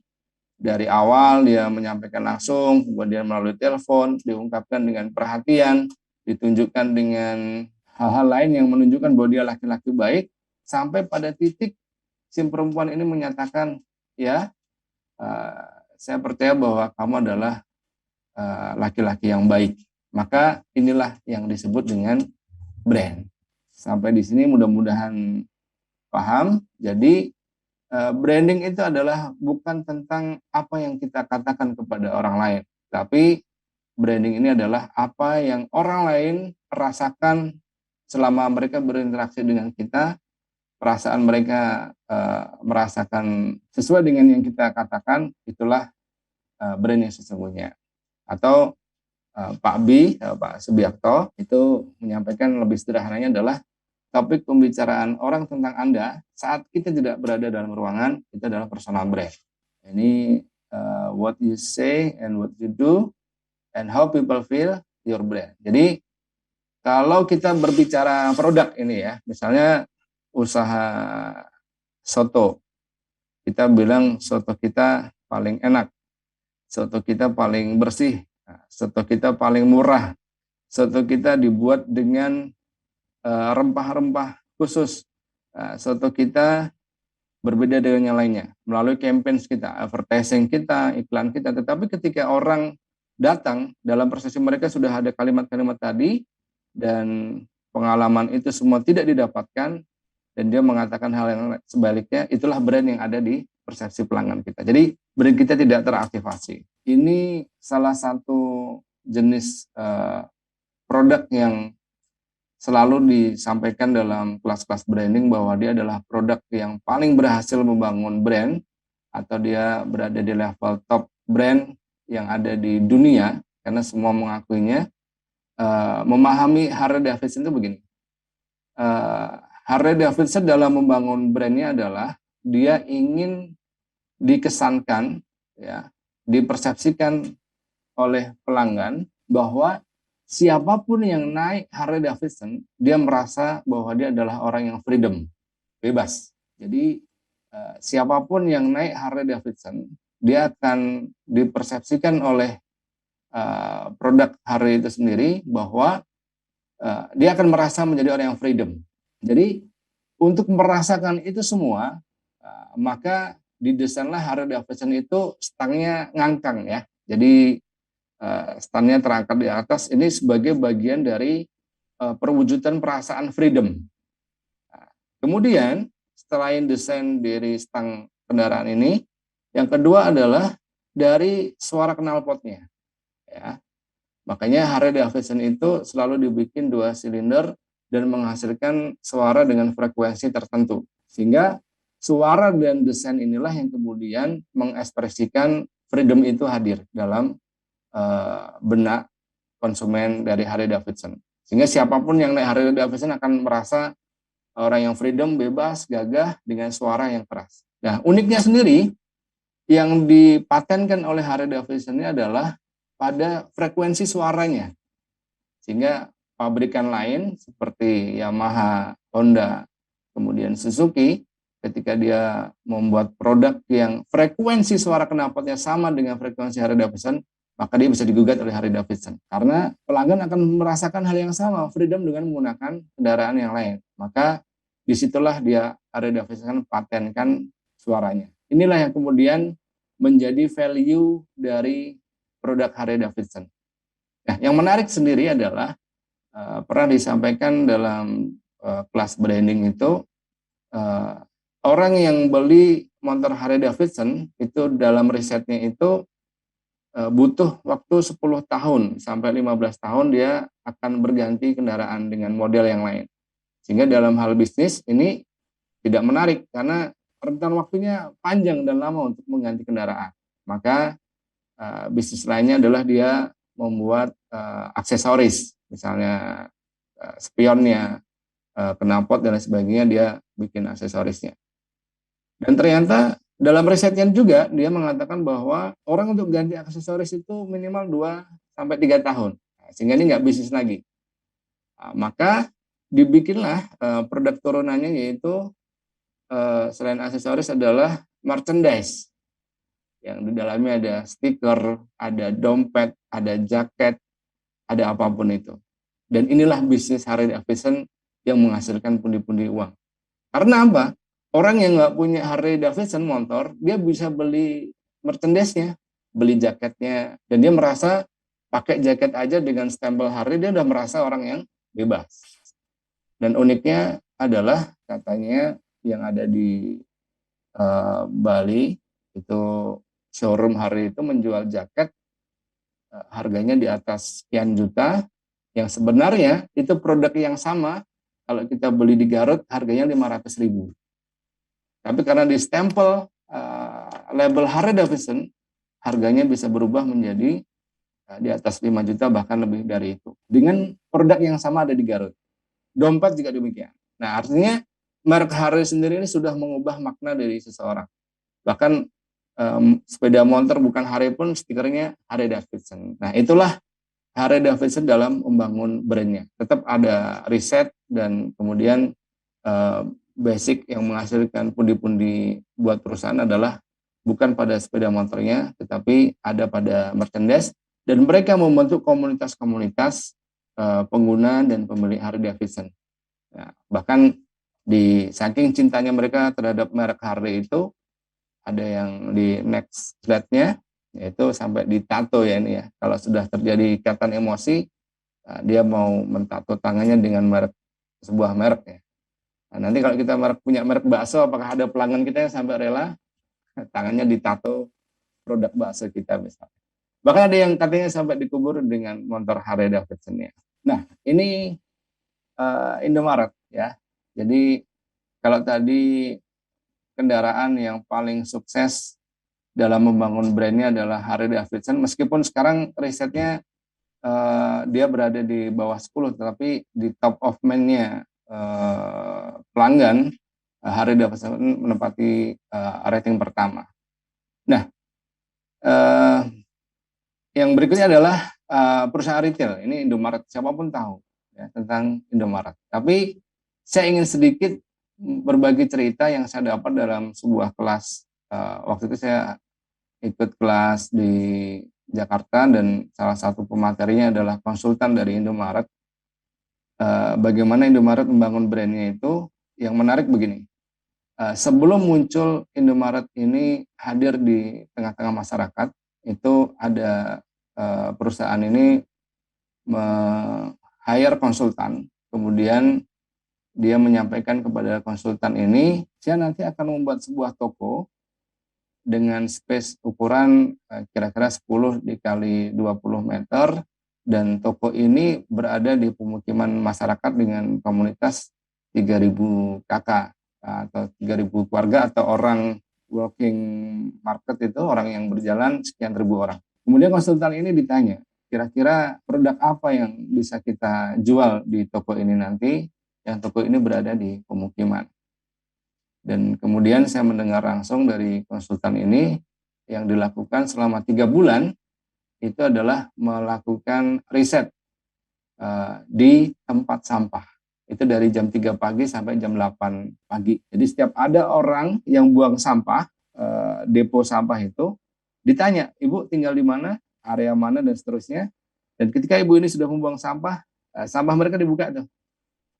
dari awal dia menyampaikan langsung, kemudian melalui telepon, diungkapkan dengan perhatian, ditunjukkan dengan hal-hal lain yang menunjukkan bahwa dia laki-laki baik, sampai pada titik si perempuan ini menyatakan, ya, saya percaya bahwa kamu adalah laki-laki yang baik. Maka inilah yang disebut dengan brand. Sampai di sini mudah-mudahan paham. Jadi branding itu adalah bukan tentang apa yang kita katakan kepada orang lain, tapi branding ini adalah apa yang orang lain rasakan selama mereka berinteraksi dengan kita, perasaan mereka merasakan sesuai dengan yang kita katakan, itulah brand yang sesungguhnya. Atau Pak Subiakto itu menyampaikan lebih sederhananya adalah topik pembicaraan orang tentang Anda saat kita tidak berada dalam ruangan, itu adalah personal brand. Ini what you say and what you do and how people feel your brand. Jadi kalau kita berbicara produk ini, ya, misalnya usaha soto, kita bilang soto kita paling enak, soto kita paling bersih, soto kita paling murah, soto kita dibuat dengan rempah-rempah khusus, soto kita berbeda dengan yang lainnya melalui campaign kita, advertising kita, iklan kita. Tetapi ketika orang datang, dalam persepsi mereka sudah ada kalimat-kalimat tadi dan pengalaman itu semua tidak didapatkan, dan dia mengatakan hal yang sebaliknya, itulah brand yang ada di persepsi pelanggan kita. Jadi brand kita tidak teraktivasi. ini salah satu jenis produk yang selalu disampaikan dalam kelas-kelas branding bahwa dia adalah produk yang paling berhasil membangun brand atau dia berada di level top brand yang ada di dunia karena semua mengakuinya. Memahami Harley Davidson itu begini. Harley Davidson dalam membangun brandnya adalah dia ingin dikesankan, ya, dipersepsikan oleh pelanggan bahwa siapapun yang naik Harley Davidson, dia merasa bahwa dia adalah orang yang freedom, bebas. Jadi siapapun yang naik Harley Davidson, dia akan dipersepsikan oleh produk Harley itu sendiri bahwa dia akan merasa menjadi orang yang freedom. Jadi untuk merasakan itu semua, maka didesainlah Harley Davidson itu stangnya ngangkang, ya. Jadi stangnya terangkat di atas ini sebagai bagian dari perwujudan perasaan freedom. Kemudian selain desain dari stang kendaraan ini, yang kedua adalah dari suara knalpotnya. Ya, makanya Harley Davidson itu selalu dibikin 2 silinder dan menghasilkan suara dengan frekuensi tertentu. Sehingga suara dan desain inilah yang kemudian mengekspresikan freedom itu hadir dalam benak konsumen dari Harley Davidson. Sehingga siapapun yang naik Harley Davidson akan merasa orang yang freedom, bebas, gagah dengan suara yang keras. Nah, uniknya sendiri yang dipatenkan oleh Harley Davidson ini adalah pada frekuensi suaranya. Sehingga pabrikan lain seperti Yamaha, Honda, kemudian Suzuki, ketika dia membuat produk yang frekuensi suara knalpotnya sama dengan frekuensi Harley Davidson, maka dia bisa digugat oleh Harley Davidson. Karena pelanggan akan merasakan hal yang sama, freedom dengan menggunakan kendaraan yang lain. Maka disitulah dia Harley Davidson patenkan suaranya. Inilah yang kemudian menjadi value dari produk Harley Davidson. Nah, yang menarik sendiri adalah pernah disampaikan dalam kelas branding itu orang yang beli motor Harley Davidson itu dalam risetnya itu butuh waktu 10 tahun sampai 15 tahun dia akan berganti kendaraan dengan model yang lain. Sehingga dalam hal bisnis ini tidak menarik karena rentan waktunya panjang dan lama untuk mengganti kendaraan. Maka bisnis lainnya adalah dia membuat aksesoris, misalnya spionnya, knalpot dan lain sebagainya, dia bikin aksesorisnya. Dan ternyata dalam risetnya juga dia mengatakan bahwa orang untuk ganti aksesoris itu minimal 2-3 tahun, sehingga ini nggak bisnis lagi. Maka dibikinlah produk turunannya, yaitu selain aksesoris adalah merchandise, yang di dalamnya ada stiker, ada dompet, ada jaket, ada apapun itu. Dan inilah bisnis Harley Davidson yang menghasilkan pundi-pundi uang. Karena apa? Orang yang nggak punya Harley Davidson motor, dia bisa beli merchandise-nya, beli jaketnya, dan dia merasa pakai jaket aja dengan stempel Harley, dia udah merasa orang yang bebas. Dan uniknya adalah katanya yang ada di Bali, itu showroom Harley itu menjual jaket harganya di atas sekian juta, yang sebenarnya itu produk yang sama kalau kita beli di Garut harganya 500.000. Tapi karena di stempel label Harley Davidson, harganya bisa berubah menjadi di atas 5 juta bahkan lebih dari itu. Dengan produk yang sama ada di Garut. Dompet juga demikian. Nah, artinya merek Harley sendiri ini sudah mengubah makna dari seseorang. Bahkan sepeda motor bukan Harley pun stikernya Harley Davidson. Nah, itulah Harley Davidson dalam membangun brandnya. Tetap ada riset dan kemudian basic yang menghasilkan pundi-pundi buat perusahaan adalah bukan pada sepeda motornya, tetapi ada pada merchandise, dan mereka membentuk komunitas-komunitas pengguna dan pemilik Harley Davidson. Ya, bahkan di saking cintanya mereka terhadap merek Harley itu, ada yang di next slide-nya, yaitu sampai ditato ya ini ya. Kalau sudah terjadi ikatan emosi, dia mau mentato tangannya dengan merek, sebuah merek ya. Nah, nanti kalau kita punya merek bakso, apakah ada pelanggan kita yang sampai rela tangannya ditato produk bakso kita misalnya. Bahkan ada yang katanya sampai dikubur dengan motor Harley Davidson-nya. Nah, ini Indomaret ya. Jadi kalau tadi kendaraan yang paling sukses dalam membangun brandnya adalah Harley Davidson, meskipun sekarang risetnya dia berada di bawah 10, tetapi di top of mind-nya pelanggan Harley Davidson menempati rating pertama. Nah, yang berikutnya adalah perusahaan retail. Ini Indomaret, siapapun tahu ya, tentang Indomaret. Tapi saya ingin sedikit berbagi cerita yang saya dapat dalam sebuah kelas. Waktu itu saya ikut kelas di Jakarta dan salah satu pematerinya adalah konsultan dari Indomaret. Bagaimana Indomaret membangun brandnya itu, yang menarik begini. Sebelum muncul Indomaret ini hadir di tengah-tengah masyarakat, itu ada perusahaan ini hire konsultan, kemudian dia menyampaikan kepada konsultan ini, saya nanti akan membuat sebuah toko dengan space ukuran kira-kira 10 dikali 20 meter, dan toko ini berada di pemukiman masyarakat dengan komunitas 3.000 kakak atau 3.000 keluarga atau orang walking market, itu orang yang berjalan sekian ribu orang. Kemudian konsultan ini ditanya, kira-kira produk apa yang bisa kita jual di toko ini nanti, yang toko ini berada di pemukiman. Dan kemudian saya mendengar langsung dari konsultan ini, yang dilakukan selama 3 bulan itu adalah melakukan riset di tempat sampah. Itu dari jam 3 pagi sampai jam 8 pagi. Jadi setiap ada orang yang buang sampah, depo sampah itu, ditanya, ibu tinggal di mana, area mana, dan seterusnya. Dan ketika ibu ini sudah membuang sampah, sampah mereka dibuka tuh.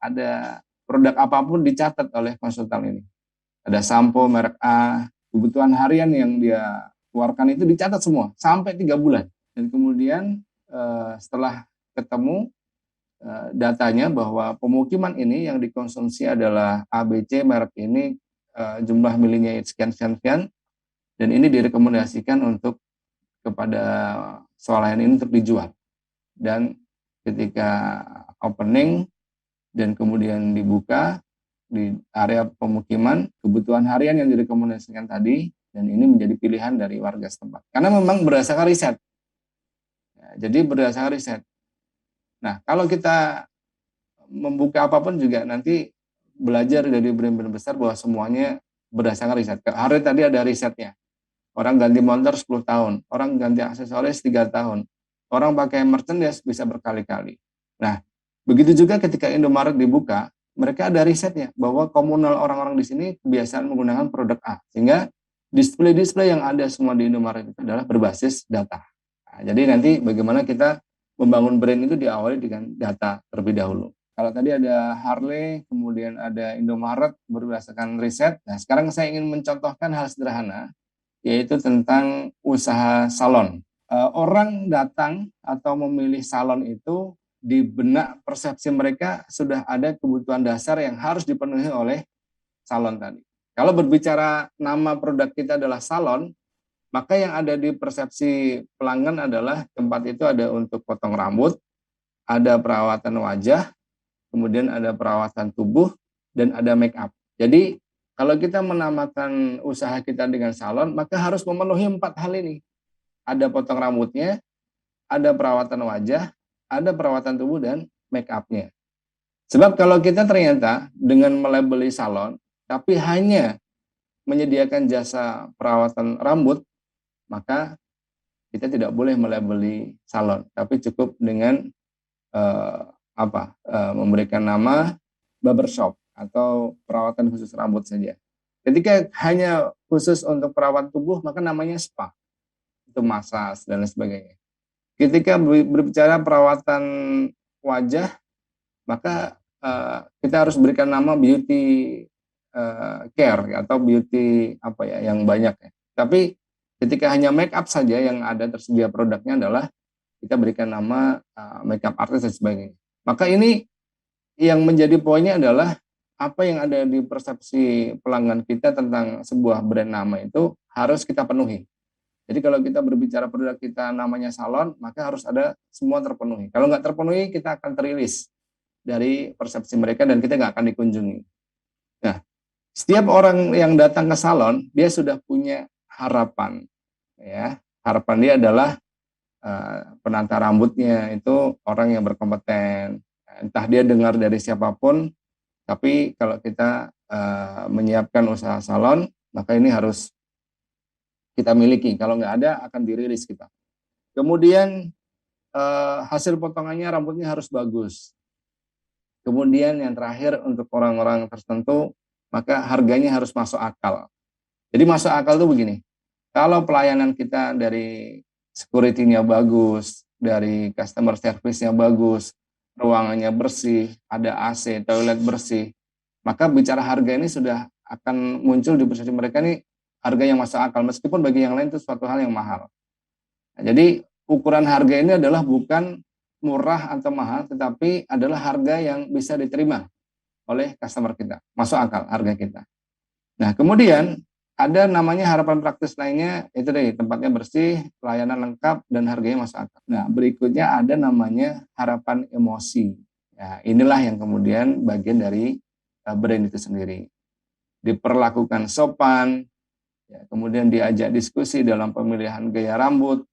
Ada produk apapun dicatat oleh konsultan ini. Ada sampo merek A, kebutuhan harian yang dia keluarkan itu dicatat semua, sampai 3 bulan. Dan kemudian setelah ketemu datanya bahwa pemukiman ini yang dikonsumsi adalah ABC merek ini, jumlah milinya sekian-sekian, dan ini direkomendasikan untuk kepada swalayan ini untuk dijual. Dan ketika opening dan kemudian dibuka di area pemukiman, kebutuhan harian yang direkomendasikan tadi, dan ini menjadi pilihan dari warga setempat. Karena memang berdasarkan riset. Ya, jadi berdasarkan riset. Nah, kalau kita membuka apapun juga nanti belajar dari brand-brand besar bahwa semuanya berdasarkan riset. Hari tadi ada risetnya. Orang ganti motor 10 tahun, orang ganti aksesoris 3 tahun, orang pakai merchandise bisa berkali-kali. Nah, begitu juga ketika Indomaret dibuka, mereka ada risetnya bahwa komunal orang-orang di sini kebiasaan menggunakan produk A, sehingga display-display yang ada semua di Indomaret itu adalah berbasis data. Nah, jadi nanti bagaimana kita membangun brand itu diawali dengan data terlebih dahulu. Kalau tadi ada Harley, kemudian ada Indomaret berdasarkan riset. Nah, sekarang saya ingin mencontohkan hal sederhana, yaitu tentang usaha salon. Orang datang atau memilih salon itu, di benak persepsi mereka sudah ada kebutuhan dasar yang harus dipenuhi oleh salon tadi. Kalau berbicara nama produk kita adalah salon, maka yang ada di persepsi pelanggan adalah tempat itu ada untuk potong rambut, ada perawatan wajah, kemudian ada perawatan tubuh, dan ada make up. Jadi kalau kita menamakan usaha kita dengan salon, maka harus memenuhi 4 hal ini. Ada potong rambutnya, ada perawatan wajah, ada perawatan tubuh, dan make up-nya. Sebab kalau kita ternyata dengan melabeli salon, tapi hanya menyediakan jasa perawatan rambut, maka kita tidak boleh melabeli salon, tapi cukup dengan memberikan nama barbershop atau perawatan khusus rambut saja. Ketika hanya khusus untuk perawatan tubuh, maka namanya spa, itu massage dan lain sebagainya. Ketika berbicara perawatan wajah, maka kita harus berikan nama beauty care atau beauty yang banyak ya. Tapi ketika hanya make up saja yang ada tersedia produknya adalah kita berikan nama make up artist dan sebagainya. Maka ini yang menjadi poinnya adalah apa yang ada di persepsi pelanggan kita tentang sebuah brand nama itu harus kita penuhi. Jadi kalau kita berbicara produk kita namanya salon, maka harus ada semua terpenuhi. Kalau nggak terpenuhi, kita akan terilis dari persepsi mereka dan kita nggak akan dikunjungi. Nah, setiap orang yang datang ke salon, dia sudah punya harapan. Ya, harapan dia adalah penata rambutnya itu orang yang berkompeten. Entah dia dengar dari siapapun, tapi kalau kita menyiapkan usaha salon, maka ini harus kita miliki. Kalau nggak ada, akan dirilis kita. Kemudian hasil potongannya rambutnya harus bagus. Kemudian yang terakhir untuk orang-orang tertentu, maka harganya harus masuk akal. Jadi masuk akal itu begini, kalau pelayanan kita dari security-nya bagus, dari customer service-nya bagus, ruangannya bersih, ada AC, toilet bersih, maka bicara harga ini sudah akan muncul di persepsi mereka ini harga yang masuk akal, meskipun bagi yang lain itu suatu hal yang mahal. Nah, jadi ukuran harga ini adalah bukan murah atau mahal, tetapi adalah harga yang bisa diterima oleh customer kita, masuk akal harga kita. Nah, kemudian ada namanya harapan praktis lainnya, itu deh, tempatnya bersih, pelayanan lengkap, dan harganya masuk akal. Nah, berikutnya ada namanya harapan emosi. Nah, inilah yang kemudian bagian dari brand itu sendiri. Diperlakukan sopan, ya, kemudian diajak diskusi dalam pemilihan gaya rambut,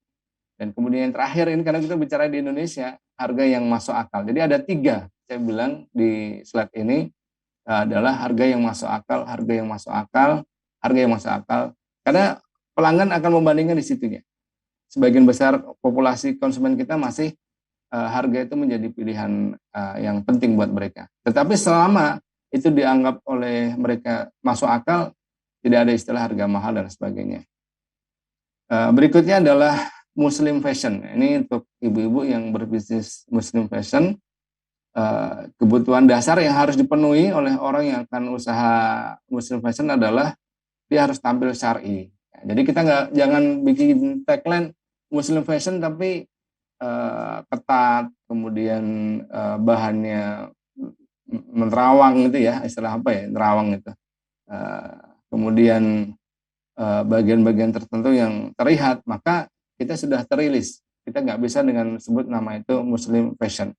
dan kemudian yang terakhir ini karena kita bicara di Indonesia, harga yang masuk akal. Jadi ada 3, saya bilang di slide ini adalah harga yang masuk akal, harga yang masuk akal, harga yang masuk akal. Karena pelanggan akan membandingkan di situnya. Sebagian besar populasi konsumen kita masih harga itu menjadi pilihan yang penting buat mereka. Tetapi selama itu dianggap oleh mereka masuk akal, tidak ada istilah harga mahal dan sebagainya. Berikutnya adalah Muslim fashion. Ini untuk ibu-ibu yang berbisnis Muslim fashion. Kebutuhan dasar yang harus dipenuhi oleh orang yang akan usaha Muslim fashion adalah dia harus tampil syar'i. Jadi kita jangan bikin tagline Muslim fashion tapi ketat, kemudian bahannya menerawang gitu ya, istilah apa ya, nerawang itu. Kemudian bagian-bagian tertentu yang terlihat, maka kita sudah terilis. Kita nggak bisa dengan sebut nama itu Muslim fashion.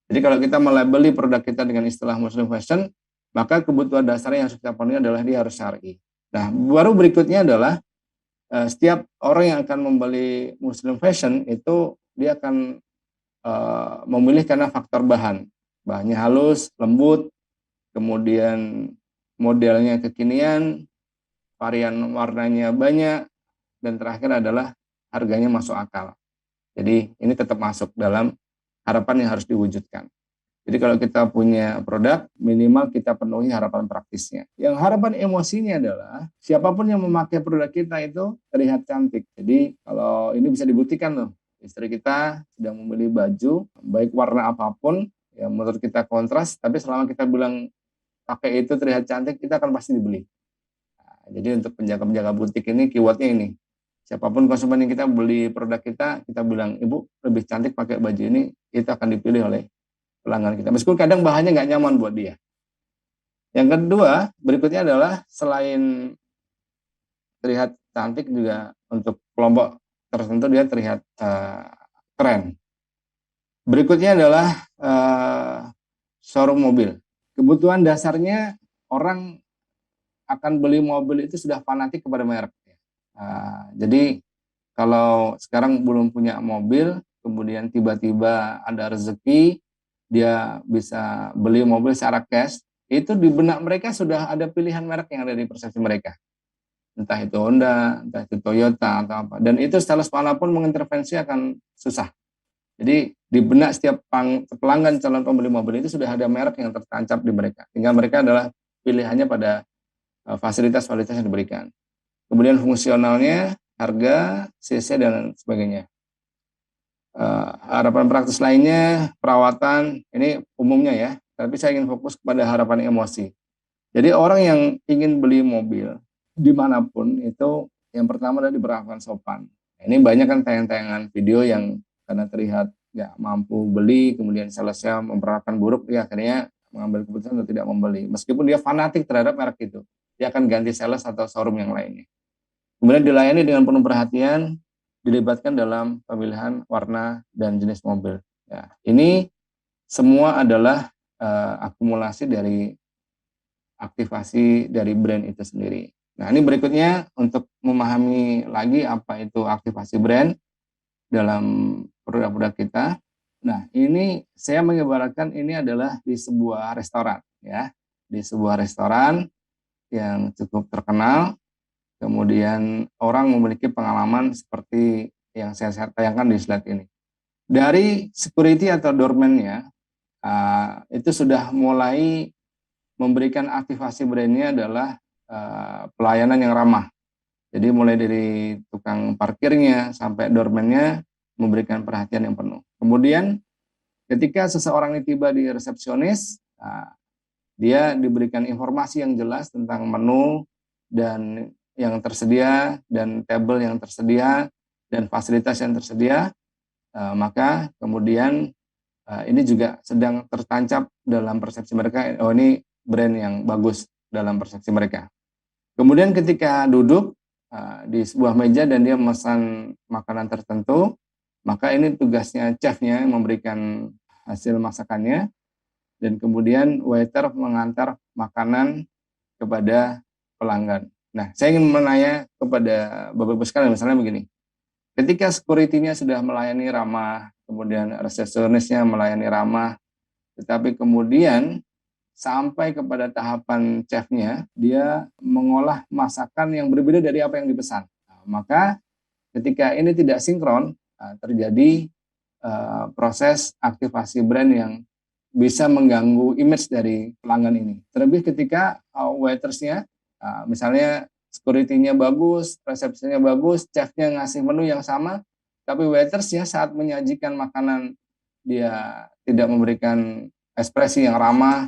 Jadi kalau kita melabeli produk kita dengan istilah Muslim fashion, maka kebutuhan dasarnya yang harus kita penuhi adalah dia harus syar'i. Nah, baru berikutnya adalah setiap orang yang akan membeli Muslim fashion itu dia akan memilih karena faktor bahan. Bahannya halus, lembut, kemudian modelnya kekinian, varian warnanya banyak, dan terakhir adalah harganya masuk akal. Jadi ini tetap masuk dalam harapan yang harus diwujudkan. Jadi kalau kita punya produk, minimal kita penuhi harapan praktisnya. Yang harapan emosinya adalah siapapun yang memakai produk kita itu terlihat cantik. Jadi kalau ini bisa dibuktikan loh, istri kita sedang membeli baju, baik warna apapun, yang menurut kita kontras, tapi selama kita bilang pakai itu terlihat cantik, kita akan pasti dibeli. Nah, jadi untuk penjaga-penjaga butik ini, keywordnya ini. Siapapun konsumen yang kita beli produk kita bilang, ibu lebih cantik pakai baju ini, itu akan dipilih oleh pelanggan kita. Meskipun kadang bahannya nggak nyaman buat dia. Yang kedua, berikutnya adalah selain terlihat cantik juga untuk kelompok tertentu dia terlihat keren. Berikutnya adalah showroom mobil. Kebutuhan dasarnya orang akan beli mobil itu sudah fanatik kepada merek. Jadi kalau sekarang belum punya mobil, kemudian tiba-tiba ada rezeki, dia bisa beli mobil secara cash, itu di benak mereka sudah ada pilihan merek yang ada di persepsi mereka. Entah itu Honda, entah itu Toyota, atau apa. Dan itu sales manapun mengintervensi akan susah. Jadi di benak setiap pelanggan calon pembeli mobil itu sudah ada merek yang tertancap di mereka. Sehingga mereka adalah pilihannya pada fasilitas-fasilitas yang diberikan. Kemudian fungsionalnya, harga, CC, dan sebagainya. Harapan praktis lainnya, perawatan, ini umumnya ya, tapi saya ingin fokus kepada harapan emosi. Jadi orang yang ingin beli mobil, dimanapun itu, yang pertama adalah diperlakukan sopan. Ini banyak kan tayangan-tayangan video yang karena terlihat nggak mampu beli, kemudian salesnya memperlakukan buruk, dia akhirnya mengambil keputusan untuk tidak membeli. Meskipun dia fanatik terhadap merek itu, dia akan ganti sales atau showroom yang lainnya. Kemudian dilayani dengan penuh perhatian, dilibatkan dalam pemilihan warna dan jenis mobil. Ya, ini semua adalah akumulasi dari aktivasi dari brand itu sendiri. Nah, ini berikutnya untuk memahami lagi apa itu aktivasi brand dalam produk-produk kita. Nah, ini saya mengibaratkan ini adalah di sebuah restoran, ya, di sebuah restoran yang cukup terkenal. Kemudian orang memiliki pengalaman seperti yang saya tayangkan di slide ini. Dari security atau doorman-nya itu sudah mulai memberikan aktivasi brandnya adalah pelayanan yang ramah. Jadi mulai dari tukang parkirnya sampai doorman-nya memberikan perhatian yang penuh. Kemudian ketika seseorang ini tiba di resepsionis, dia diberikan informasi yang jelas tentang menu dan yang tersedia dan table yang tersedia dan fasilitas yang tersedia, maka kemudian ini juga sedang tertancap dalam persepsi mereka, oh ini brand yang bagus dalam persepsi mereka. Kemudian ketika duduk di sebuah meja dan dia memesan makanan tertentu, maka ini tugasnya chefnya memberikan hasil masakannya, dan kemudian waiter mengantar makanan kepada pelanggan. Nah, saya ingin menanya kepada Bapak-Ibu sekalian, misalnya begini, ketika security-nya sudah melayani ramah, kemudian resepsionisnya melayani ramah, tetapi kemudian sampai kepada tahapan chefnya, dia mengolah masakan yang berbeda dari apa yang dipesan. Nah, maka ketika ini tidak sinkron, terjadi proses aktivasi brand yang bisa mengganggu image dari pelanggan ini. Terlebih ketika waitersnya, misalnya security-nya bagus, resepsinya bagus, chefnya ngasih menu yang sama, tapi waitersnya saat menyajikan makanan dia tidak memberikan ekspresi yang ramah,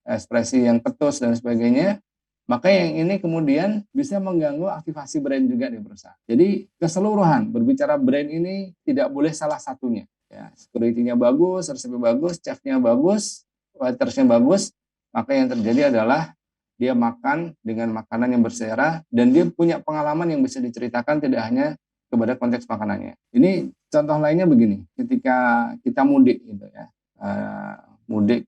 ekspresi yang ketus dan sebagainya, maka yang ini kemudian bisa mengganggu aktivasi brand juga di perusahaan. Jadi keseluruhan berbicara brand ini tidak boleh salah satunya. Ya, security-nya bagus, resepnya bagus, chef-nya bagus, waitersnya bagus, maka yang terjadi adalah dia makan dengan makanan yang berselera dan dia punya pengalaman yang bisa diceritakan tidak hanya kepada konteks makanannya. Ini contoh lainnya begini, ketika kita mudik gitu ya, mudik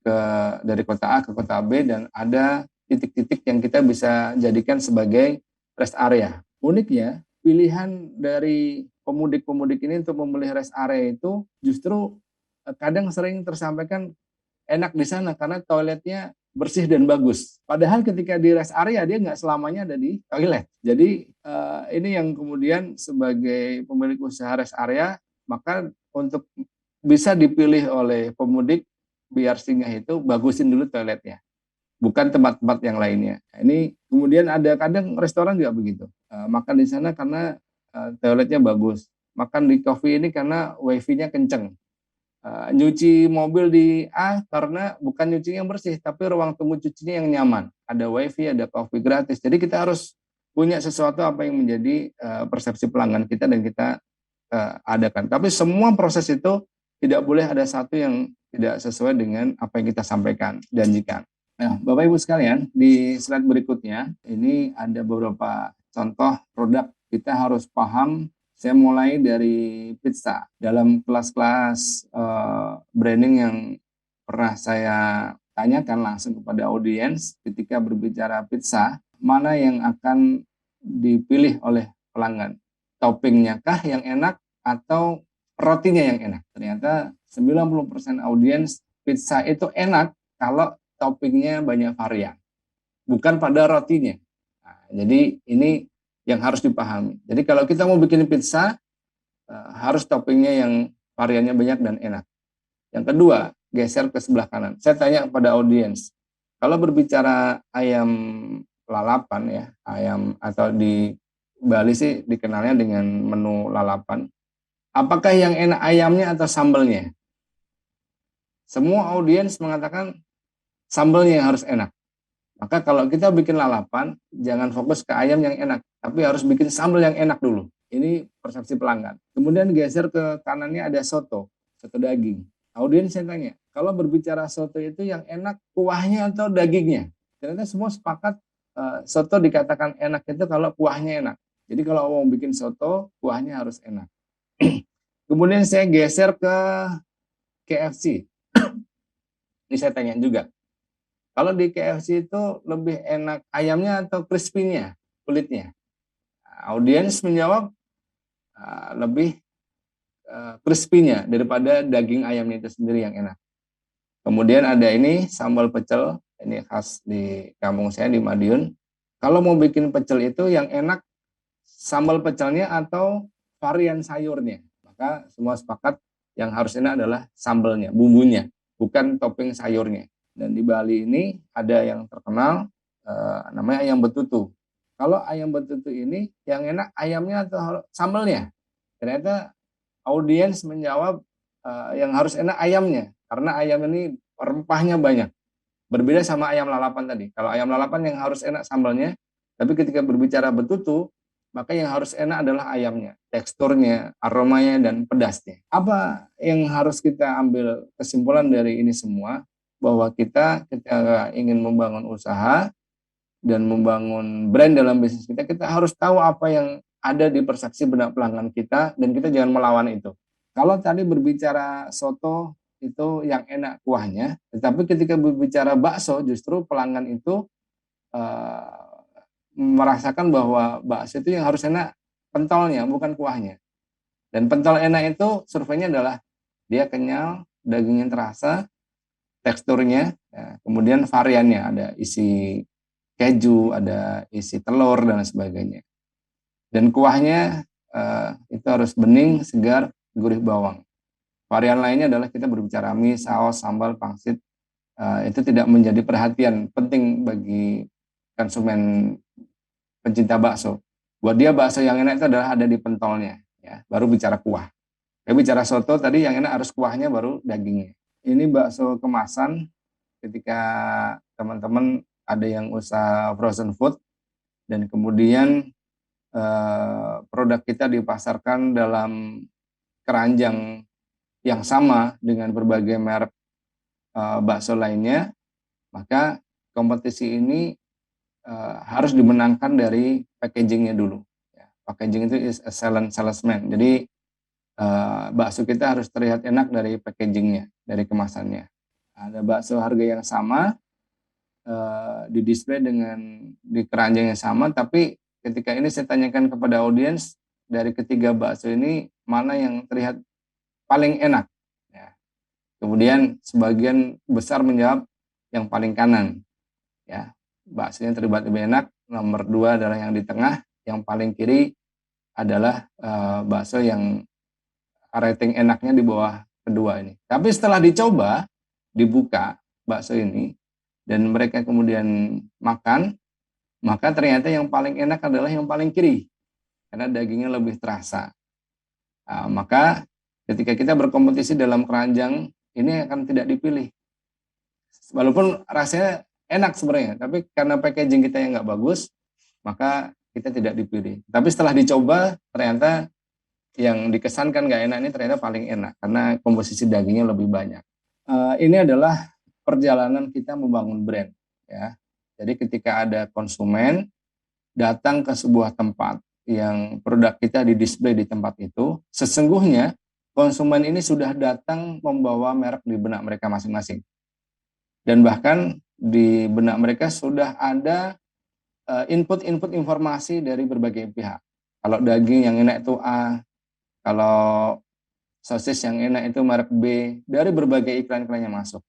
dari kota A ke kota B dan ada titik-titik yang kita bisa jadikan sebagai rest area. Uniknya, pilihan dari pemudik-pemudik ini untuk memilih rest area itu justru kadang sering tersampaikan enak di sana karena toiletnya bersih dan bagus. Padahal ketika di rest area dia nggak selamanya ada di toilet. Jadi ini yang kemudian sebagai pemilik usaha rest area, maka untuk bisa dipilih oleh pemudik biar singgah itu bagusin dulu toiletnya, bukan tempat-tempat yang lainnya. Ini kemudian ada kadang restoran juga begitu, makan di sana karena toiletnya bagus, makan di coffee ini karena wifi-nya kenceng, nyuci mobil di A karena bukan nyuci yang bersih, tapi ruang tunggu cucinya yang nyaman, ada wifi, ada coffee gratis. Jadi kita harus punya sesuatu apa yang menjadi persepsi pelanggan kita dan kita adakan. Tapi semua proses itu tidak boleh ada satu yang tidak sesuai dengan apa yang kita sampaikan, janjikan. Nah, Bapak Ibu sekalian, di slide berikutnya ini ada beberapa contoh produk. Kita harus paham, saya mulai dari pizza. Dalam kelas-kelas branding yang pernah saya tanyakan langsung kepada audiens ketika berbicara pizza, mana yang akan dipilih oleh pelanggan? Toppingnya kah yang enak atau rotinya yang enak? Ternyata 90% audiens pizza itu enak kalau toppingnya banyak varian, bukan pada rotinya. Nah, jadi ini yang harus dipahami. Jadi kalau kita mau bikin pizza, harus toppingnya yang variannya banyak dan enak. Yang kedua, geser ke sebelah kanan. Saya tanya kepada audiens, kalau berbicara ayam lalapan ya, ayam atau di Bali sih dikenalnya dengan menu lalapan, apakah yang enak ayamnya atau sambalnya? Semua audiens mengatakan sambalnya yang harus enak. Maka kalau kita bikin lalapan, jangan fokus ke ayam yang enak, tapi harus bikin sambal yang enak dulu. Ini persepsi pelanggan. Kemudian geser ke kanannya ada soto daging. Audiens saya tanya, kalau berbicara soto itu yang enak kuahnya atau dagingnya? Ternyata semua sepakat soto dikatakan enak itu kalau kuahnya enak. Jadi kalau mau bikin soto, kuahnya harus enak. Kemudian saya geser ke KFC. Ini saya tanya juga. Kalau di KFC itu lebih enak ayamnya atau crispy-nya, kulitnya? Audiens menjawab lebih crispy-nya daripada daging ayamnya itu sendiri yang enak. Kemudian ada ini sambal pecel, ini khas di kampung saya di Madiun. Kalau mau bikin pecel itu yang enak sambal pecelnya atau varian sayurnya. Maka semua sepakat yang harus enak adalah sambalnya, bumbunya, bukan topping sayurnya. Dan di Bali ini ada yang terkenal namanya ayam betutu. Kalau ayam betutu ini yang enak ayamnya atau sambalnya? Ternyata audiens menjawab yang harus enak ayamnya, karena ayam ini rempahnya banyak. Berbeda sama ayam lalapan tadi. Kalau ayam lalapan yang harus enak sambalnya, tapi ketika berbicara betutu, maka yang harus enak adalah ayamnya, teksturnya, aromanya, dan pedasnya. Apa yang harus kita ambil kesimpulan dari ini semua? Bahwa kita ketika ingin membangun usaha dan membangun brand dalam bisnis kita, kita harus tahu apa yang ada di persepsi benak pelanggan kita, dan kita jangan melawan itu. Kalau tadi berbicara soto itu yang enak kuahnya, tetapi ketika berbicara bakso justru pelanggan itu merasakan bahwa bakso itu yang harus enak pentolnya, bukan kuahnya. Dan pentol enak itu surveinya adalah dia kenyal, dagingnya terasa, teksturnya, ya, kemudian variannya ada isi keju, ada isi telur dan sebagainya. Dan kuahnya itu harus bening, segar, gurih bawang. Varian lainnya adalah kita berbicara mie, saus, sambal, pangsit. Itu tidak menjadi perhatian penting bagi konsumen pencinta bakso. Buat dia bakso yang enak itu adalah ada di pentolnya, ya. Baru bicara kuah. Ya, bicara soto tadi yang enak harus kuahnya, baru dagingnya. Ini bakso kemasan. Ketika teman-teman ada yang usaha frozen food dan kemudian produk kita dipasarkan dalam keranjang yang sama dengan berbagai merek bakso lainnya, maka kompetisi ini harus dimenangkan dari packagingnya dulu. Ya, packaging itu is a salesman. Jadi bakso kita harus terlihat enak dari packagingnya, dari kemasannya. Ada bakso harga yang sama, di display dengan di keranjang yang sama, tapi ketika ini saya tanyakan kepada audiens, dari ketiga bakso ini mana yang terlihat paling enak? Ya. Kemudian sebagian besar menjawab yang paling kanan. Ya, baksonya terlihat lebih enak. Nomor 2 adalah yang di tengah. Yang paling kiri adalah bakso yang rating enaknya di bawah kedua ini. Tapi setelah dicoba, dibuka bakso ini, dan mereka kemudian makan, maka ternyata yang paling enak adalah yang paling kiri, karena dagingnya lebih terasa. Maka ketika kita berkompetisi dalam keranjang, ini akan tidak dipilih. Walaupun rasanya enak sebenarnya, tapi karena packaging kita yang nggak bagus, maka kita tidak dipilih. Tapi setelah dicoba, ternyata yang dikesankan nggak enak ini ternyata paling enak, karena komposisi dagingnya lebih banyak. Ini adalah perjalanan kita membangun brand, ya. Jadi ketika ada konsumen datang ke sebuah tempat yang produk kita didisplay di tempat itu, sesungguhnya konsumen ini sudah datang membawa merek di benak mereka masing-masing. Dan bahkan di benak mereka sudah ada input-input informasi dari berbagai pihak. Kalau daging yang enak itu A, kalau sosis yang enak itu merek B, dari berbagai iklan-iklan yang masuk.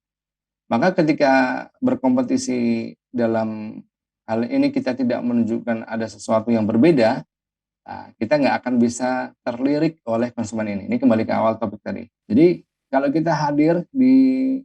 Maka ketika berkompetisi dalam hal ini kita tidak menunjukkan ada sesuatu yang berbeda, kita nggak akan bisa terlirik oleh konsumen ini. Ini kembali ke awal topik tadi. Jadi kalau kita hadir di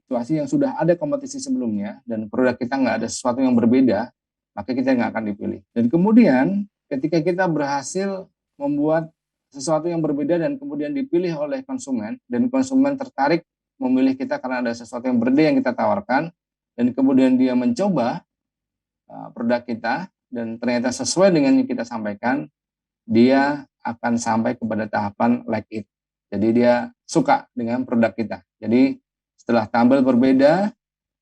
situasi yang sudah ada kompetisi sebelumnya dan produk kita nggak ada sesuatu yang berbeda, maka kita nggak akan dipilih. Dan kemudian ketika kita berhasil membuat sesuatu yang berbeda dan kemudian dipilih oleh konsumen, dan konsumen tertarik memilih kita karena ada sesuatu yang berbeda yang kita tawarkan, dan kemudian dia mencoba produk kita dan ternyata sesuai dengan yang kita sampaikan, dia akan sampai kepada tahapan like it. Jadi dia suka dengan produk kita. Jadi setelah tampil berbeda,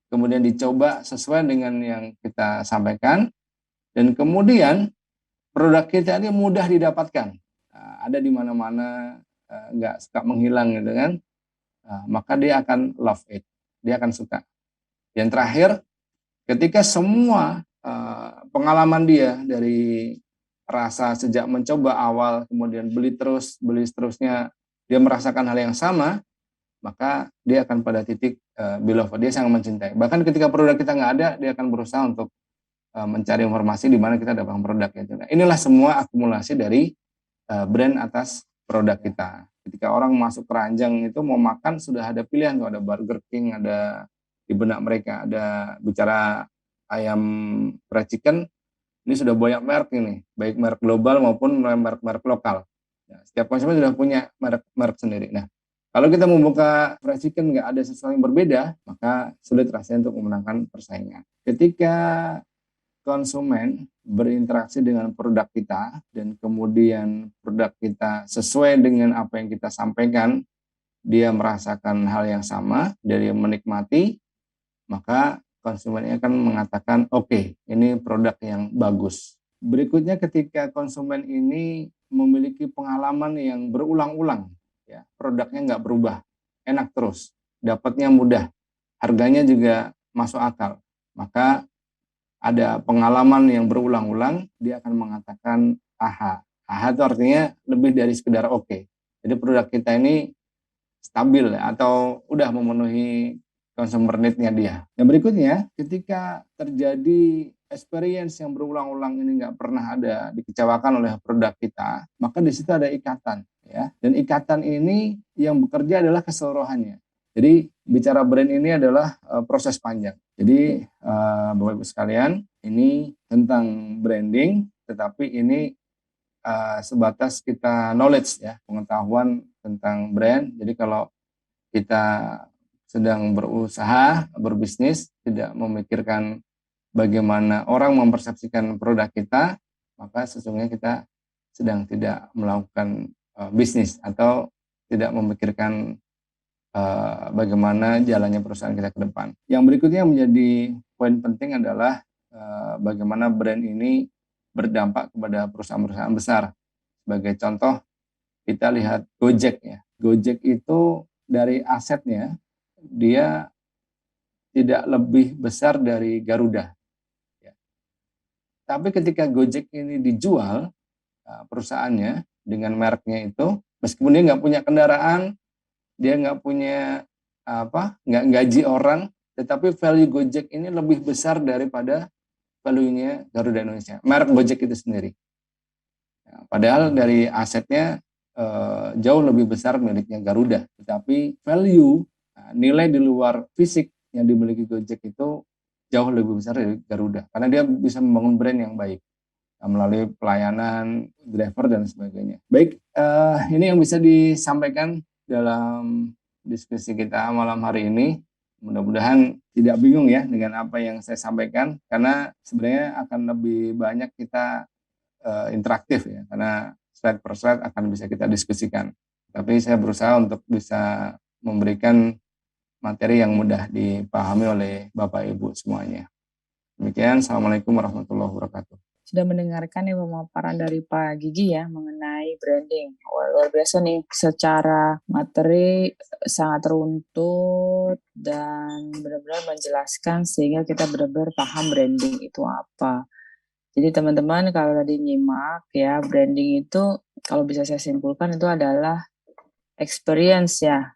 kemudian dicoba sesuai dengan yang kita sampaikan, dan kemudian produk kita ini mudah didapatkan. Ada di mana-mana, nggak suka menghilang gitu kan, maka dia akan love it, dia akan suka. Yang terakhir, ketika semua pengalaman dia dari rasa sejak mencoba awal, kemudian beli seterusnya, dia merasakan hal yang sama, maka dia akan pada titik beloved, dia sangat mencintai. Bahkan ketika produk kita nggak ada, dia akan berusaha untuk mencari informasi di mana kita dapat produk itu. Nah, inilah semua akumulasi dari brand atas produk kita. Ketika orang masuk keranjang itu mau makan sudah ada pilihan, tuh ada Burger King, ada di benak mereka ada bicara ayam fried chicken, ini sudah banyak merek ini, baik merek global maupun merek-merek lokal. Nah, setiap konsumen sudah punya merek sendiri. Nah, kalau kita membuka fried chicken nggak ada sesuatu yang berbeda, maka sulit rasanya untuk memenangkan persaingan. Ketika konsumen berinteraksi dengan produk kita dan kemudian produk kita sesuai dengan apa yang kita sampaikan, dia merasakan hal yang sama, dia menikmati, maka konsumen akan mengatakan oke, ini produk yang bagus. Berikutnya ketika konsumen ini memiliki pengalaman yang berulang-ulang, ya, produknya nggak berubah, enak terus, dapatnya mudah, harganya juga masuk akal, maka ada pengalaman yang berulang-ulang, dia akan mengatakan aha. Aha itu artinya lebih dari sekedar oke. Jadi produk kita ini stabil atau udah memenuhi consumer need-nya dia. Yang berikutnya, ketika terjadi experience yang berulang-ulang ini nggak pernah ada dikecewakan oleh produk kita, maka di situ ada ikatan, ya. Dan ikatan ini yang bekerja adalah keseluruhannya. Jadi bicara brand ini adalah proses panjang. Jadi Bapak Ibu sekalian, ini tentang branding, tetapi ini sebatas kita knowledge, ya, pengetahuan tentang brand. Jadi kalau kita sedang berusaha, berbisnis, tidak memikirkan bagaimana orang mempersepsikan produk kita, maka sesungguhnya kita sedang tidak melakukan bisnis atau tidak memikirkan bagaimana jalannya perusahaan kita ke depan. Yang berikutnya menjadi poin penting adalah bagaimana brand ini berdampak kepada perusahaan-perusahaan besar. Sebagai contoh, kita lihat Gojek, ya. Gojek itu dari asetnya dia tidak lebih besar dari Garuda, ya. Tapi ketika Gojek ini dijual perusahaannya dengan mereknya itu, meskipun dia nggak punya kendaraan, dia nggak punya nggak gaji orang, tetapi value Gojek ini lebih besar daripada value-nya Garuda Indonesia, merek Gojek itu sendiri. Ya, padahal dari asetnya jauh lebih besar miliknya Garuda, tetapi value, nilai di luar fisik yang dimiliki Gojek itu jauh lebih besar dari Garuda, karena dia bisa membangun brand yang baik melalui pelayanan driver dan sebagainya. Baik, ini yang bisa disampaikan dalam diskusi kita malam hari ini. Mudah-mudahan tidak bingung ya dengan apa yang saya sampaikan, karena sebenarnya akan lebih banyak kita interaktif, ya, karena slide per slide akan bisa kita diskusikan. Tapi saya berusaha untuk bisa memberikan materi yang mudah dipahami oleh Bapak Ibu semuanya. Demikian, Assalamualaikum warahmatullahi wabarakatuh. Sudah mendengarkan ya pemaparan dari Pak Gigi ya mengenai branding. Wah, luar biasa nih, secara materi sangat runtut dan benar-benar menjelaskan sehingga kita benar-benar paham branding itu apa. Jadi teman-teman kalau tadi nyimak ya, branding itu kalau bisa saya simpulkan itu adalah experience ya.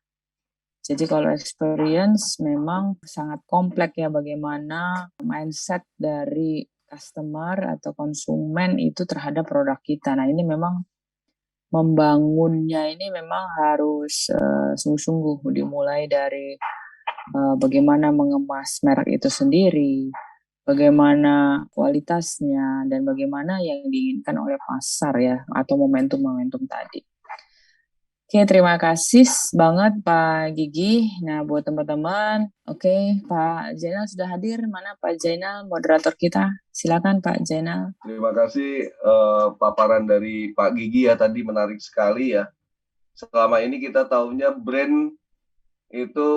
Jadi kalau experience memang sangat kompleks ya, bagaimana mindset dari customer atau konsumen itu terhadap produk kita. Nah ini memang membangunnya ini memang harus sungguh-sungguh, dimulai dari bagaimana mengemas merek itu sendiri, bagaimana kualitasnya, dan bagaimana yang diinginkan oleh pasar ya, atau momentum-momentum tadi. Oke, terima kasih banget Pak Gigi. Nah, buat teman-teman, oke, Pak Zainal sudah hadir. Mana Pak Zainal, moderator kita? Silakan Pak Zainal. Terima kasih paparan dari Pak Gigi ya, tadi menarik sekali ya. Selama ini kita tahunya brand itu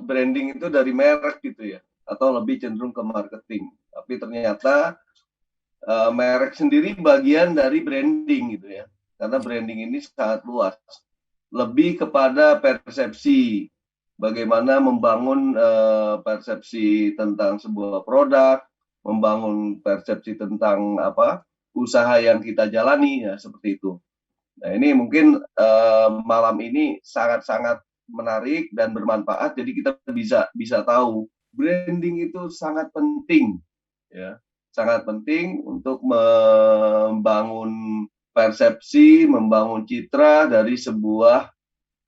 branding itu dari merek gitu ya, atau lebih cenderung ke marketing. Tapi ternyata merek sendiri bagian dari branding gitu ya. karena branding ini sangat luas. Lebih kepada persepsi, bagaimana membangun persepsi tentang sebuah produk, membangun persepsi tentang usaha yang kita jalani, ya seperti itu. Nah, ini mungkin malam ini sangat-sangat menarik dan bermanfaat. Jadi kita bisa tahu branding itu sangat penting, ya, sangat penting untuk membangun persepsi, membangun citra dari sebuah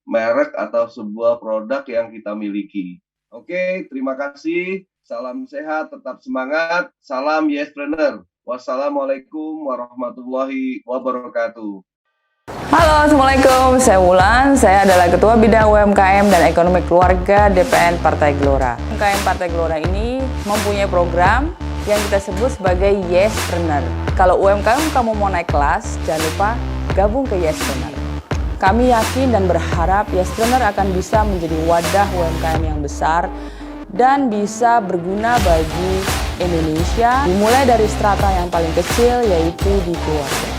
merek atau sebuah produk yang kita miliki. Oke, terima kasih. Salam sehat, tetap semangat. Salam Yespreneur. Wassalamualaikum warahmatullahi wabarakatuh. Halo, Assalamualaikum. Saya Wulan. Saya adalah Ketua Bidang UMKM dan Ekonomi Keluarga DPN Partai Gelora. UMKM Partai Gelora ini mempunyai program yang kita sebut sebagai Yespreneur. Kalau UMKM kamu mau naik kelas, jangan lupa gabung ke Yespreneur. Kami yakin dan berharap Yespreneur akan bisa menjadi wadah UMKM yang besar dan bisa berguna bagi Indonesia, dimulai dari strata yang paling kecil, yaitu di keluarga.